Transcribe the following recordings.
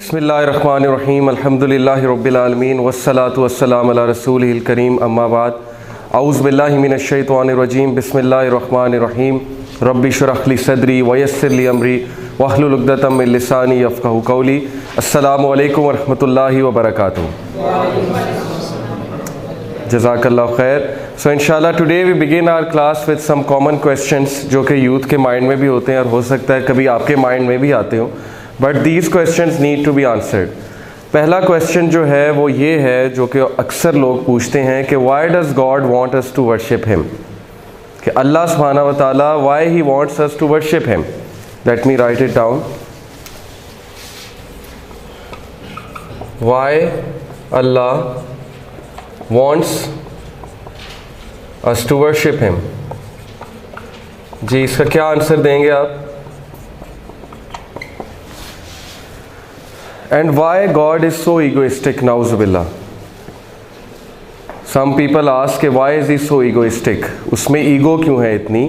बिस्मिल्लाहिर्रहमानिर्रहीम अल्हम्दुलिल्लाहि रब्बिल आलमीन वस्सलातु वस्सलामु अला रसूलिहिल करीम अम्मा बाद औज़ु बिल्लाहि मिनश शैतानिर रजीम बिस्मिल्लाहिर्रहमानिर्रहीम रब्बि इश्रह ली सदरी वयस्सिर ली अमरी वहलुल उक़दतम मिन लिसानी यफ़क़हू क़ौली। अस्सलामु अलैकुम वरहमतुल्लाहि वबरकातुहू। जज़ाकल्लाहु खैर। सो इंशाल्लाह today we begin our class with some common questions जो कि यूथ के माइंड में भी होते हैं और हो सकता है कभी आपके माइंड में भी आते हो, but these questions need to be answered. पहला क्वेश्चन जो है वो ये है जो कि अक्सर लोग पूछते हैं कि why does God want us to worship him, कि अल्लाह सुब्हानहू व तआला why he wants us to worship him. Let me write it down. Why Allah wants us to worship him. जी, इसका क्या आंसर देंगे आप? And why God is so egoistic? Nauzubillah. Some people ask why is he so egoistic? उसमें ego क्यों है इतनी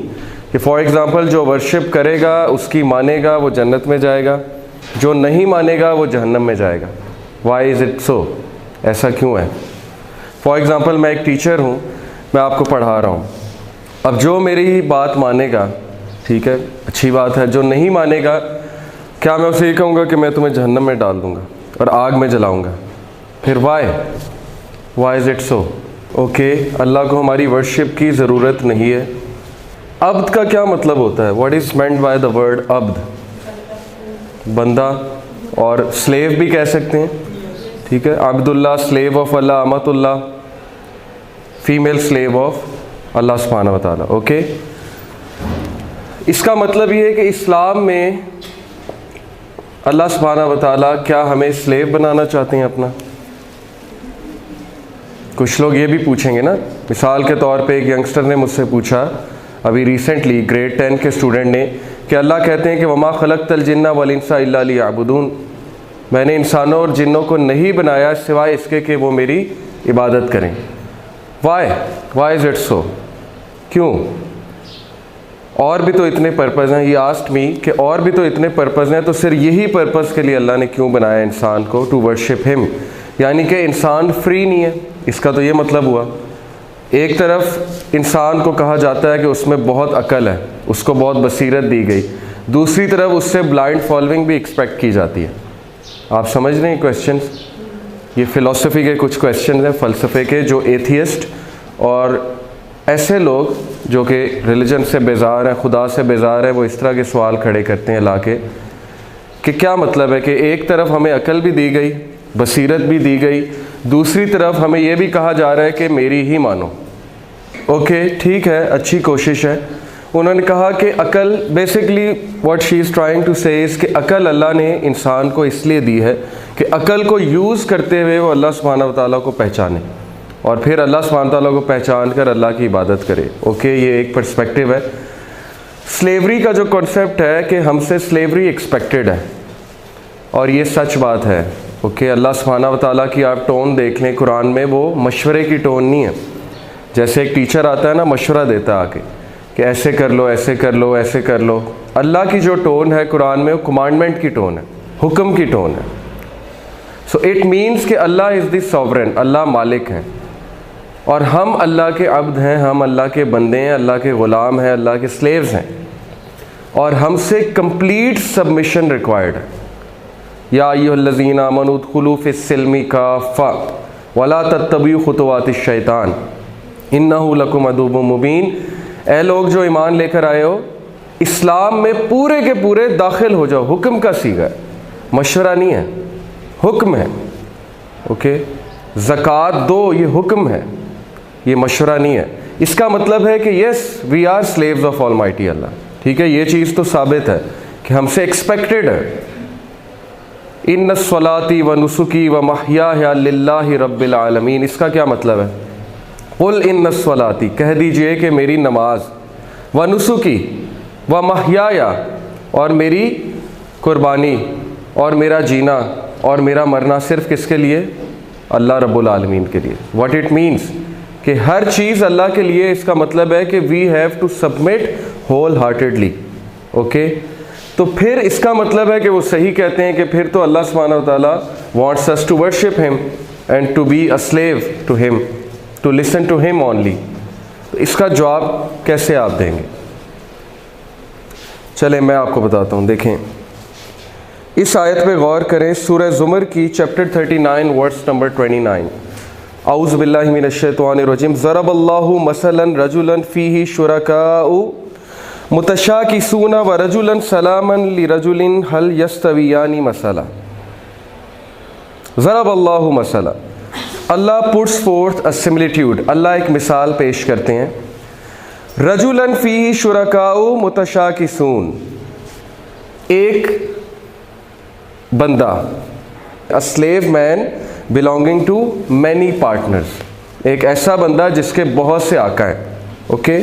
कि फॉर एग्ज़ाम्पल जो वर्शिप करेगा उसकी मानेगा वो जन्नत में जाएगा, जो नहीं मानेगा वो जहन्नम में जाएगा। Why is it so? ऐसा क्यों है? फॉर एग्ज़ाम्पल मैं एक टीचर हूँ, मैं आपको पढ़ा रहा हूँ। अब जो मेरी बात मानेगा ठीक है, अच्छी बात है, जो नहीं मानेगा क्या मैं उसे ये कहूँगा कि मैं तुम्हें जहन्नम में डाल दूँगा और आग में जलाऊँगा? फिर why is it so? Okay, Allah को हमारी वर्शिप की ज़रूरत नहीं है। अब्द का क्या मतलब होता है? What is meant by the word अब्द? बंदा, और स्लेव भी कह सकते हैं, ठीक है। Abdullah, slave of Allah, Amatullah, female slave of Allah सुब्हानहू व तआला। ओके, इसका मतलब ये है कि इस्लाम में अल्लाह सुब्हानहू व तआला क्या हमें स्लेव बनाना चाहते हैं अपना? कुछ लोग ये भी पूछेंगे ना, मिसाल के तौर पे एक यंगस्टर ने मुझसे पूछा अभी रिसेंटली, ग्रेड 10 के स्टूडेंट ने, कि अल्लाह कहते हैं कि वमा खलक़तल जिन्ना वल इंसा इल्ला लियअबुदून, मैंने इंसानों और जिन्नों को नहीं बनाया सिवाय इसके कि वो मेरी इबादत करें। Why is it so? क्यों? और भी तो इतने पर्पज़ हैं। ये आस्क्ड मी कि और भी तो इतने पर्पज़ हैं, तो सिर्फ यही पर्पज़ के लिए अल्लाह ने क्यों बनाया इंसान को? टू वर्शिप हिम, यानी कि इंसान फ्री नहीं है, इसका तो ये मतलब हुआ। एक तरफ इंसान को कहा जाता है कि उसमें बहुत अकल है, उसको बहुत बसीरत दी गई, दूसरी तरफ उससे ब्लाइंड फॉलोइंग भी एक्सपेक्ट की जाती है। आप समझ रहे हैं क्वेश्चंस? ये फ़िलासफ़ी के कुछ क्वेश्चन हैं, फ़लसफ़े के, जो एथियस्ट और ऐसे लोग जो कि रिलीजन से बेजार हैं, खुदा से बेजार हैं, वो इस तरह के सवाल खड़े करते हैं ला के कि क्या मतलब है कि एक तरफ हमें अकल भी दी गई, बसीरत भी दी गई, दूसरी तरफ हमें ये भी कहा जा रहा है कि मेरी ही मानो। ओके, ठीक है, अच्छी कोशिश है। उन्होंने कहा कि अकल, basically what she is trying to say is कि अकल अल्लाह ने इंसान को इसलिए दी है कि अकल को यूज़ करते हुए वो अल्लाह सुब्हानहू व तआला को पहचाने और फिर अल्लाह सुब्हानहू व तआला को पहचान कर अल्लाह की इबादत करे। ओके, ये एक पर्सपेक्टिव है। स्लेवरी का जो कॉन्सेप्ट है कि हमसे स्लेवरी एक्सपेक्टेड है, और ये सच बात है। ओके, अल्लाह सुब्हानहू व तआला की आप टोन देख लें कुरान में, वो मशवरे की टोन नहीं है। जैसे एक टीचर आता है ना, मशवरा देता है आके कि ऐसे कर लो, ऐसे कर लो, ऐसे कर लो। अल्लाह की जो टोन है कुरान में वो कमांडमेंट की टोन है, हुक्म की टोन है। सो इट मीन्स कि अल्लाह इज़ द सॉवरेन, अल्लाह मालिक हैं और हम अल्लाह के अब्द हैं, हम अल्लाह के बंदे हैं, अल्लाह के ग़ुलाम हैं, अल्लाह के स्लेव्स हैं, और हमसे कंप्लीट सबमिशन रिक्वायर्ड है। या अय्युहल्लज़ीना आमनू उदखुलू फ़िस्सिल्मि काफ़्फ़ा वला तत्तबिउ खुतुवातिश शैतान इन्नहु लकुम अदुव्वुम मुबीन। ए लोग जो ईमान लेकर आए हो, इस्लाम में पूरे के पूरे दाखिल हो जाओ। हुक्म का सीगा है, मशवरा नहीं है, हुक्म है। ओके, ज़कात दो, ये हुक्म है, ये मशवरा नहीं है। इसका मतलब है कि yes, we are slaves of almighty Allah. ठीक है, ये चीज़ तो साबित है कि हमसे एक्सपेक्टेड है। इन्ना स्वलाती व नुसुकी व महयाया लिल्लाहि रब्बिल आलमीन, इसका क्या मतलब है? कुल इन्ना स्वलाती, कह दीजिए कि मेरी नमाज, व नुसुकी व महयाया, और मेरी कुर्बानी और मेरा जीना और मेरा मरना सिर्फ़ किसके लिए? अल्लाह रब्बुल आलमीन के लिए। व्हाट इट मीन्स कि हर चीज़ अल्लाह के लिए। इसका मतलब है कि we have to submit wholeheartedly. Okay, तो फिर इसका मतलब है कि वो सही कहते हैं कि फिर तो अल्लाह सुब्हानहू व तआला wants us to worship him and to be a slave to him, to listen to him only. तो इसका जवाब कैसे आप देंगे? चले मैं आपको बताता हूँ। देखें, इस आयत पे गौर करें, सूरह ज़ुमर की चैप्टर 39 वर्स नंबर 29। औज़ु बिल्लाहि मिनश शैतानिर रजीम। ज़रबल्लाहु मसलन रजुलन फ़ीही शुरकाउ मुतशाकिसूना व रजुलन सलामन लिरजुलिन हल यस्तवियानी मसला। ज़रबल्लाहु मसला, अल्लाह पुट्स फोर्थ अ सिमिलिट्यूड, अल्लाह एक मिसाल पेश करते हैं। रजुलन फ़ीही शुरकाउ मुतशाकिसून, एक बंदा, a slave man belonging to many partners, एक ऐसा बंदा जिसके बहुत से आका हैं। ओके,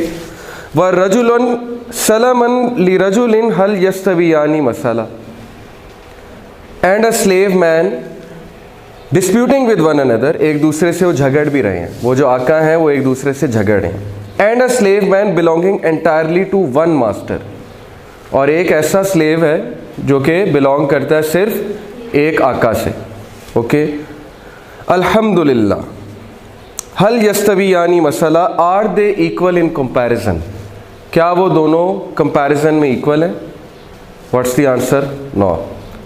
व रजुलन सलमन ली रजुलिन हल यस्तवियानी मसला, and a slave man disputing with one another, एक दूसरे से वो झगड़ भी रहे हैं, वो जो आका हैं वो एक दूसरे से झगड़ रहे हैं। And a slave man belonging entirely to one master, और एक ऐसा स्लेव है जो कि बिलोंग करता है सिर्फ एक आका से। ओके, अल्हम्दुलिल्लाह, हल यस्तवियानी मसला, are they equal in comparison, क्या वो दोनों कंपैरिजन में इक्वल हैं? What's the answer? नो।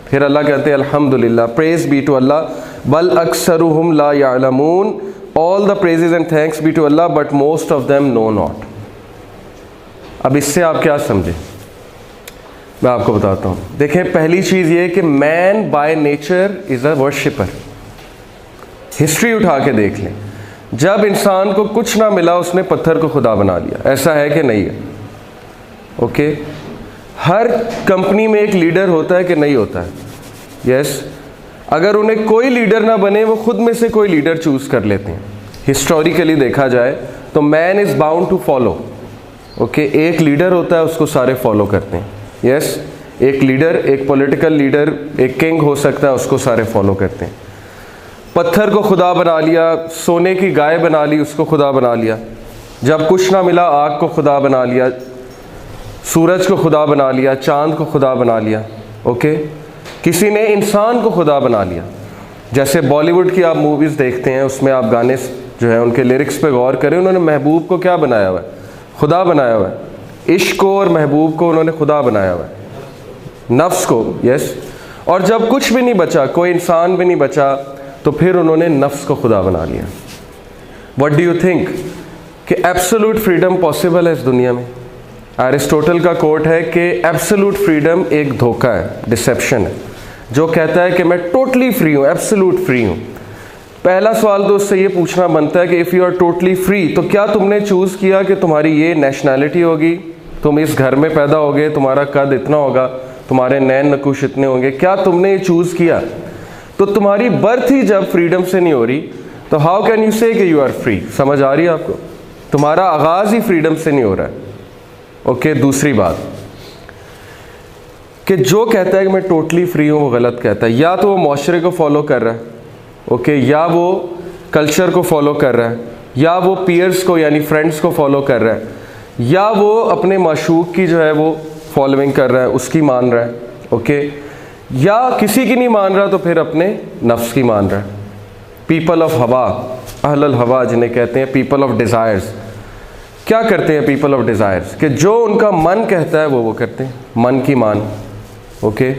फिर अल्लाह कहते हैं अल्हम्दुलिल्लाह, प्रेज बी टू अल्लाह, बल अक्सरुहुम ला यालमून, all the praises and thanks be to Allah but most of them know not. अब इससे आप क्या समझें, मैं आपको बताता हूँ। देखें, पहली चीज़ ये कि man by nature is a worshipper. History उठा के देख लें, जब इंसान को कुछ ना मिला उसने पत्थर को खुदा बना लिया, ऐसा है कि नहीं है? ओके, हर कंपनी में एक लीडर होता है कि नहीं होता है? यस। अगर उन्हें कोई लीडर ना बने, वो खुद में से कोई लीडर चूज़ कर लेते हैं। हिस्टोरिकली देखा जाए तो man is bound to follow. Okay, एक लीडर होता है, उसको सारे फॉलो करते हैं। यस, एक लीडर, एक पॉलिटिकल लीडर, एक किंग हो सकता है, उसको सारे फॉलो करते हैं। पत्थर को खुदा बना लिया, सोने की गाय बना ली, उसको खुदा बना लिया। जब कुछ ना मिला, आग को खुदा बना लिया, सूरज को खुदा बना लिया, चांद को खुदा बना लिया। ओके, किसी ने इंसान को खुदा बना लिया। जैसे बॉलीवुड की आप मूवीज़ देखते हैं, उसमें आप गाने जो है उनके लिरिक्स पे गौर करें, उन्होंने महबूब को क्या बनाया हुआ है? खुदा बनाया हुआ है। इश्क को और महबूब को उन्होंने खुदा बनाया हुआ है, नफ्स को। यस। और जब कुछ भी नहीं बचा, कोई इंसान भी नहीं बचा, तो फिर उन्होंने नफ्स को खुदा बना लिया। व्हाट डू यू थिंक कि एब्सोल्यूट फ्रीडम पॉसिबल है इस दुनिया में? एरिस्टोटल का कोट है कि एब्सोल्यूट फ्रीडम एक धोखा है, डिसेप्शन है, जो कहता है कि मैं टोटली फ्री हूँ, एब्सोल्यूट फ्री हूँ। पहला सवाल तो उससे ये पूछना बनता है कि if you are totally free, तो क्या तुमने चूज़ किया कि तुम्हारी ये नेशनैलिटी होगी, तुम इस घर में पैदा होगे, तुम्हारा कद इतना होगा, तुम्हारे नैन नकुश इतने होंगे? क्या तुमने ये चूज़ किया? तो तुम्हारी बर्थ ही जब फ्रीडम से नहीं हो रही, तो हाउ कैन यू से कि यू आर फ्री? समझ आ रही है आपको? तुम्हारा आगाज़ ही फ्रीडम से नहीं हो रहा है। ओके, दूसरी बात कि जो कहता है कि मैं टोटली फ्री हूँ, वो गलत कहता है। या तो वो माशरे को फॉलो कर रहा है, ओके, या वो कल्चर को फॉलो कर रहा है, या वो पीयर्स को यानी फ्रेंड्स को फॉलो कर रहा है, या वो अपने माशूक की जो है वो फॉलोइंग कर रहा है, उसकी मान रहा है। ओके, या किसी की नहीं मान रहा तो फिर अपने नफ्स की मान रहा है। पीपल ऑफ हवा, अहलल हवा जिन्हें कहते हैं, पीपल ऑफ डिज़ायर्स। क्या करते हैं पीपल ऑफ डिज़ायर्स? कि जो उनका मन कहता है वो करते हैं, मन की मान। ओके,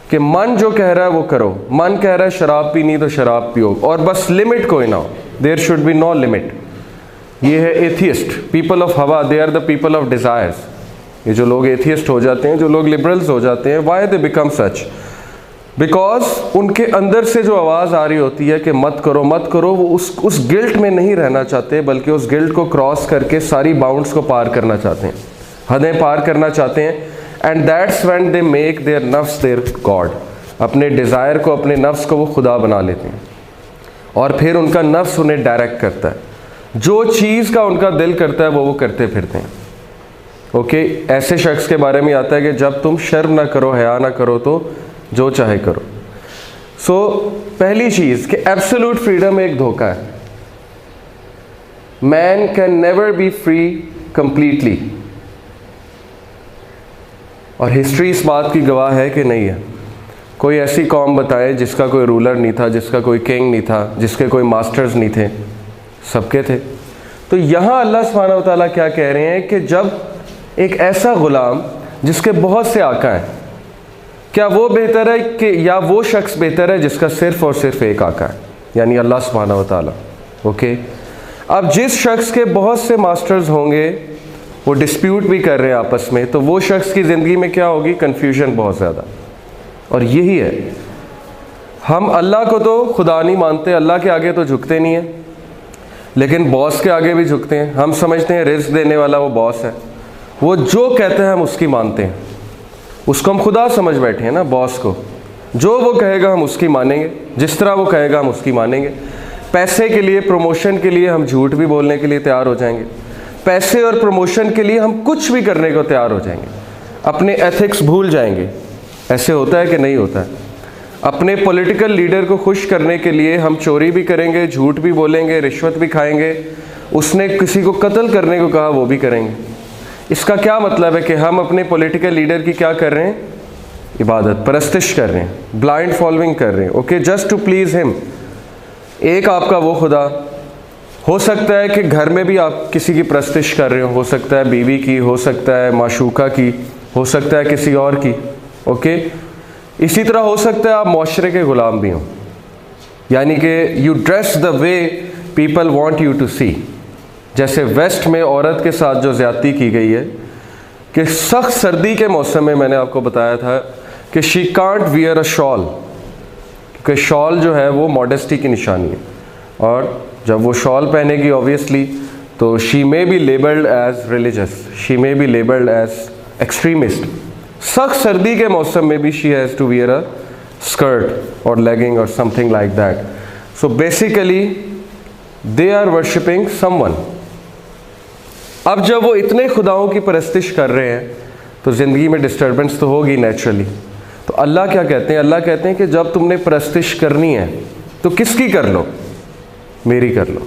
कि मन जो कह रहा है वो करो। मन कह रहा है शराब पीनी तो शराब पियो, और बस लिमिट कोई ना हो, there should be no limit. ये है एथियस्ट, पीपल ऑफ हवा, they are the people of desires. ये जो लोग एथियस्ट हो जाते हैं, जो लोग लिबरल्स हो जाते हैं, why they become such? Because उनके अंदर से जो आवाज़ आ रही होती है कि मत करो मत करो, वो उस गिल्ट में नहीं रहना चाहते, बल्कि उस गिल्ट को क्रॉस करके सारी बाउंड्स को पार करना चाहते हैं, हदें पार करना चाहते हैं। And that's when they make their नफ्स देयर गॉड। अपने डिज़ायर को, अपने नफ्स को वो खुदा बना लेते हैं, और फिर उनका नफ्स उन्हें डायरेक्ट करता है। जो चीज़ का उनका दिल करता है वो करते फिरते हैं। ओके, ऐसे शख्स के बारे में आता है कि जब तुम शर्म ना करो, हया ना करो, तो जो चाहे करो। सो पहली चीज़ कि एब्सोल्यूट फ्रीडम एक धोखा है। Man can never be free completely. और हिस्ट्री इस बात की गवाह है कि नहीं है। कोई ऐसी कौम बताए जिसका कोई रूलर नहीं था, जिसका कोई किंग नहीं था, जिसके कोई मास्टर्स नहीं थे, सबके थे। तो यहाँ अल्लाह सुब्हानहू व तआला क्या कह रहे हैं कि जब एक ऐसा ग़ुलाम जिसके बहुत से आका हैं, क्या वो बेहतर है कि या वो शख्स बेहतर है जिसका सिर्फ़ और सिर्फ एक आका है, यानी अल्लाह सुब्हानहू व तआला। ओके, अब जिस शख्स के बहुत से मास्टर्स होंगे, वो डिस्प्यूट भी कर रहे हैं आपस में, तो वो शख्स की ज़िंदगी में क्या होगी? कन्फ्यूजन बहुत ज़्यादा। और यही है, हम अल्लाह को तो खुदा नहीं मानते, अल्लाह के आगे तो झुकते नहीं हैं, लेकिन बॉस के आगे भी झुकते हैं। हम समझते हैं रिज़्क़ देने वाला वो बॉस है, वो जो कहते हैं हम उसकी मानते हैं, उसको हम खुदा समझ बैठे हैं ना, बॉस को। जो वो कहेगा हम उसकी मानेंगे, जिस तरह वो कहेगा हम उसकी मानेंगे। पैसे के लिए, प्रमोशन के लिए हम झूठ भी बोलने के लिए तैयार हो जाएंगे। पैसे और प्रमोशन के लिए हम कुछ भी करने को तैयार हो जाएंगे, अपने एथिक्स भूल जाएंगे। ऐसे होता है कि नहीं होता है? अपने पॉलिटिकल लीडर को खुश करने के लिए हम चोरी भी करेंगे, झूठ भी बोलेंगे, रिश्वत भी खाएंगे। उसने किसी को कत्ल करने को कहा, वो भी करेंगे। इसका क्या मतलब है कि हम अपने पॉलिटिकल लीडर की क्या कर रहे हैं? इबादत, परस्तिश कर रहे हैं, ब्लाइंड फॉलोइंग कर रहे हैं। Okay, just to please him. एक आपका वो खुदा हो सकता है कि घर में भी आप किसी की परस्तिश कर रहे हो सकता है बीवी की, हो सकता है माशूका की, हो सकता है किसी और की। ओके, इसी तरह हो सकता है आप माशरे के ग़ुलाम भी हों, यानी कि you dress the way people want you to see. जैसे वेस्ट में औरत के साथ जो ज़्यादती की गई है कि सख्त सर्दी के मौसम में, मैंने आपको बताया था कि she can't wear a shawl, क्योंकि शॉल जो है वो मॉडेस्टी की निशानी है, और जब वो शॉल पहनेगी ऑब्वियसली तो she may be labelled as religious, she may be labelled as extremist. सख्त सर्दी के मौसम में भी she has to wear a skirt और लेगिंग और something like that. So basically they are worshipping someone. अब जब वो इतने खुदाओं की परस्तिश कर रहे हैं तो ज़िंदगी में डिस्टर्बेंस तो होगी नेचुरली। तो अल्लाह क्या कहते हैं? अल्लाह कहते हैं कि जब तुमने परस्तिश करनी है तो किसकी कर लो? मेरी कर लो।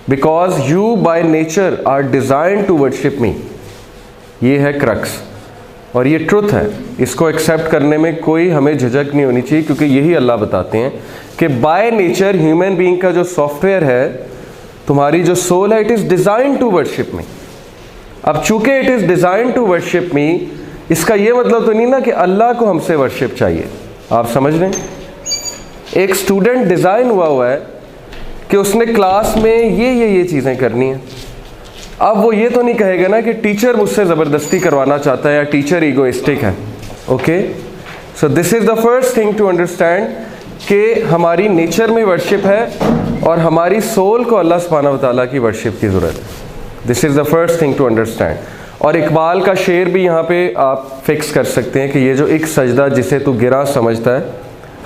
Because you by nature are design to worship me. ये है क्रक्स, और ये ट्रुथ है। इसको एक्सेप्ट करने में कोई हमें झिझक नहीं होनी चाहिए, क्योंकि यही अल्लाह बताते हैं कि बाय नेचर ह्यूमन बीइंग का जो सॉफ्टवेयर है, तुम्हारी जो सोल है, it is design to worship me. अब चूंकि it is design to worship me, इसका ये मतलब तो नहीं ना कि अल्लाह को हमसे वर्शिप चाहिए। आप समझ रहे हैं? एक स्टूडेंट डिज़ाइन हुआ है कि उसने क्लास में ये चीज़ें करनी हैं। अब वो ये तो नहीं कहेगा ना कि टीचर मुझसे ज़बरदस्ती करवाना चाहता है या टीचर ईगोइस्टिक है। Okay, so this is the first thing to understand कि हमारी नेचर में वर्शिप है और हमारी सोल को अल्लाह सुब्हानहू व तआला की वर्शिप की ज़रूरत है। This is the first thing to understand. और इकबाल का शेर भी यहाँ पे आप फिक्स कर सकते हैं कि ये जो एक सजदा जिसे तू गिरा समझता है,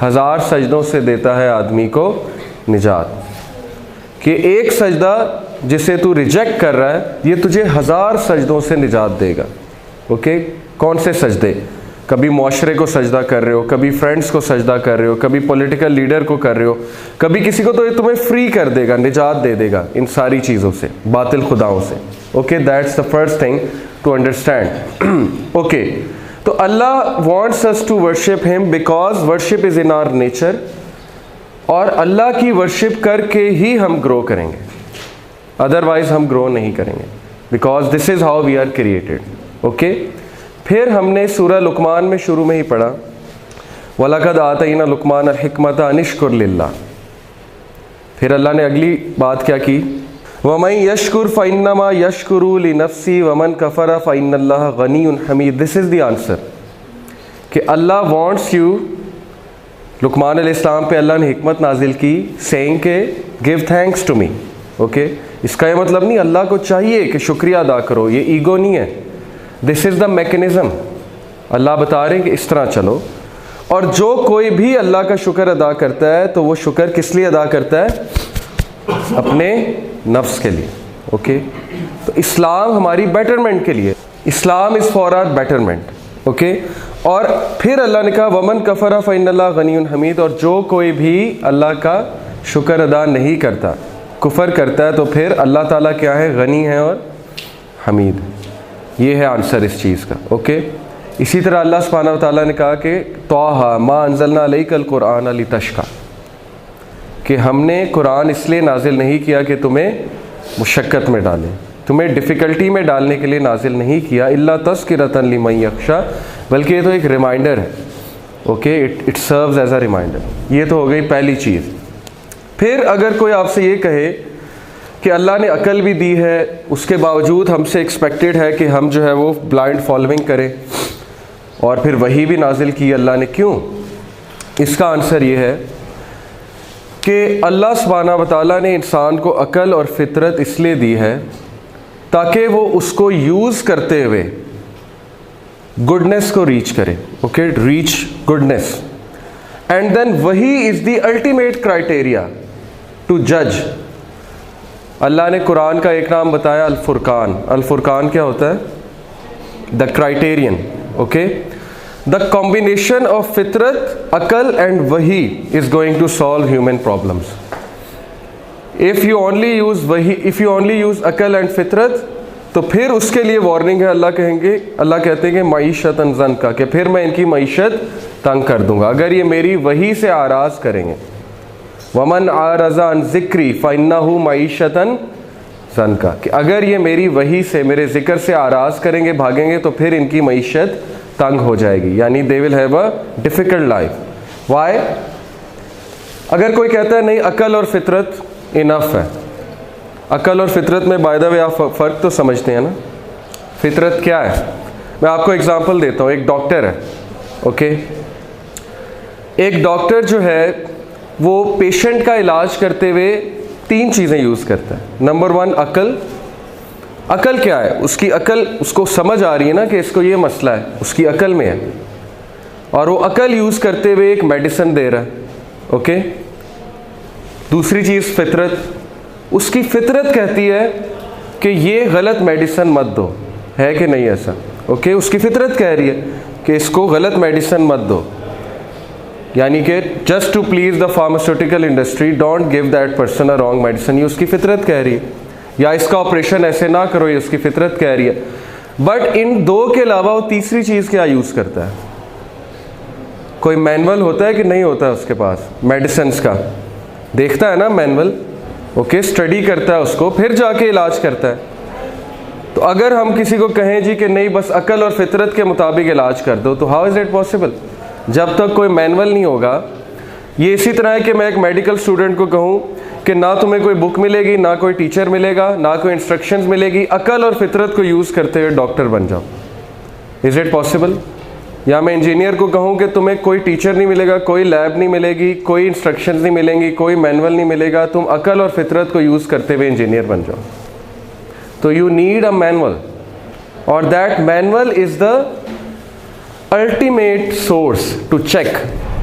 1000 सजदों से देता है आदमी को निजात। कि एक सजदा जिसे तू रिजेक्ट कर रहा है, ये तुझे 1000 सजदों से निजात देगा। ओके, कौन से सजदे? कभी मुआशरे को सजदा कर रहे हो, कभी फ्रेंड्स को सजदा कर रहे हो, कभी पॉलिटिकल लीडर को कर रहे हो, कभी किसी को, तो ये तुम्हें फ्री कर देगा, निजात दे देगा इन सारी चीज़ों से, बातिल खुदाओं से। Okay, that's the first thing to understand. Okay, तो Allah wants us to worship him because worship is in our nature, और अल्लाह की वर्शिप करके ही हम ग्रो करेंगे, अदरवाइज हम ग्रो नहीं करेंगे, because this is how we are created. Okay, फिर हमने सूरह लुकमान में शुरू में ही पढ़ा, वलक़द आतैना लुकमान अल हिकमत अनिश्कुर लिल्लाह। फिर अल्लाह ने अगली बात क्या की? वमन यशकुर फ़इन्नमा यशकुरु लिनफ्सी वमन कफ़र फ़इन्नल्लाह गनियुन हमीद। दिस इज़ द आंसर कि अल्लाह वांट्स यू। लुकमान अलैहिस्सलाम पे अल्लाह ने हिकमत नाजिल की, सेइंग के give thanks to me. Okay, इसका ये मतलब नहीं अल्लाह को चाहिए कि शुक्रिया अदा करो, ये ईगो नहीं है। This is the mechanism. Allah बता रहे हैं कि इस तरह चलो, और जो कोई भी अल्लाह का शुक्र अदा करता है तो वो शुक्र किस लिए अदा करता है? अपने नफ्स के लिए। ओके, तो इस्लाम हमारी बेटरमेंट के लिए, Islam is for our betterment. Okay, और फिर अल्लाह ने कहा वमन कफ़रा फ़इन्नल्लाह गनियुन हमीद, और जो कोई भी अल्लाह का शुक्र अदा नहीं करता, कुफ़र करता है, तो फिर अल्लाह ताला क्या है? गनी है और हमीद। ये है आंसर इस चीज़ का। ओके, इसी तरह अल्लाह सुब्हानहू व तआला ने कहा कि तौहा मा अंज़लना अलैकल कुरआन लितश्का, कि हमने कुरान इसलिए नाजिल नहीं किया कि तुम्हें मुशक्क़त में डालें, तुम्हें डिफ़िकल्टी में डालने के लिए नाजिल नहीं किया, इल्ला तज़किरतन लिमन यख्शा, बल्कि ये तो एक रिमाइंडर है। Okay, it serves as a reminder. ये तो हो गई पहली चीज़। फिर अगर कोई आपसे ये कहे कि अल्लाह ने अकल भी दी है, उसके बावजूद हमसे एक्सपेक्टेड है कि हम जो है वो ब्लाइंड फॉलोइंग करें, और फिर वही भी नाजिल की अल्लाह ने, क्यों? इसका आंसर ये है कि अल्लाह सुब्हानहू व तआला ने इंसान को अकल और फितरत इसलिए दी है ताकि वो उसको यूज़ करते हुए गुडनेस को रीच करे। Okay, reach goodness, and then वही is the ultimate criteria to जज। अल्लाह ने कुरान का एक नाम बताया अल फुरकान। अल फुरकान क्या होता है? The criterion. Okay, the combination of फितरत, अकल एंड वही is going to solve human problems. If you only use अकल एंड फितरत, तो फिर उसके लिए वार्निंग है। अल्लाह कहते हैं कि मईशतन ज़नका, कि फिर मैं इनकी मईशत तंग कर दूंगा अगर ये मेरी वही से आराज़ करेंगे। वमन आरज़ा अन ज़िक्री फ़इन्नहु मईशतन ज़नका, कि अगर ये मेरी वही से, मेरे ज़िक्र से आराज़ करेंगे, भागेंगे, तो फिर इनकी मईशत तंग हो जाएगी, यानी they will have a difficult life. Why? अगर कोई कहता है नहीं अकल और फितरत इनफ है, अकल और फितरत में बाय द वे आप फ़र्क तो समझते हैं ना। फितरत क्या है? मैं आपको एग्जांपल देता हूँ। एक डॉक्टर है, ओके, एक डॉक्टर जो है वो पेशेंट का इलाज करते हुए 3 चीज़ें यूज़ करता है। नंबर 1 अकल। अकल क्या है? उसकी अकल, उसको समझ आ रही है ना कि इसको ये मसला है, उसकी अकल में है, और वो अकल यूज़ करते हुए एक मेडिसिन दे रहा है। ओके, दूसरी चीज़ फितरत। उसकी फितरत कहती है कि ये गलत मेडिसिन मत दो, है कि नहीं ऐसा? ओके, उसकी फितरत कह रही है कि इसको गलत मेडिसिन मत दो, यानी कि just to please the pharmaceutical industry don't give that person a wrong medicine, ये उसकी फितरत कह रही है। या इसका ऑपरेशन ऐसे ना करो, ये उसकी फितरत कह रही है। बट इन 2 के अलावा वो तीसरी चीज़ क्या यूज़ करता है? कोई मैनुअल होता है कि नहीं होता है उसके पास मेडिसिन का? देखता है ना मैनुअल, ओके, स्टडी करता है उसको, फिर जाके इलाज करता है। तो अगर हम किसी को कहें जी कि नहीं बस अकल और फितरत के मुताबिक इलाज कर दो, तो हाउ इज़ इट पॉसिबल? जब तक कोई मैनुअल नहीं होगा। ये इसी तरह है कि मैं एक मेडिकल स्टूडेंट को कहूँ कि ना तुम्हें कोई बुक मिलेगी, ना कोई टीचर मिलेगा, ना कोई इंस्ट्रक्शंस मिलेगी, अकल और फितरत को यूज़ करते हुए डॉक्टर बन जाओ। Is it possible? या मैं इंजीनियर को कहूँ कि तुम्हें कोई टीचर नहीं मिलेगा, कोई लैब नहीं मिलेगी, कोई इंस्ट्रक्शंस नहीं मिलेंगी, कोई मैनुअल नहीं मिलेगा, तुम अकल और फितरत को यूज़ करते हुए इंजीनियर बन जाओ। तो यू नीड अ मैनुअल, और that manual is the ultimate source to check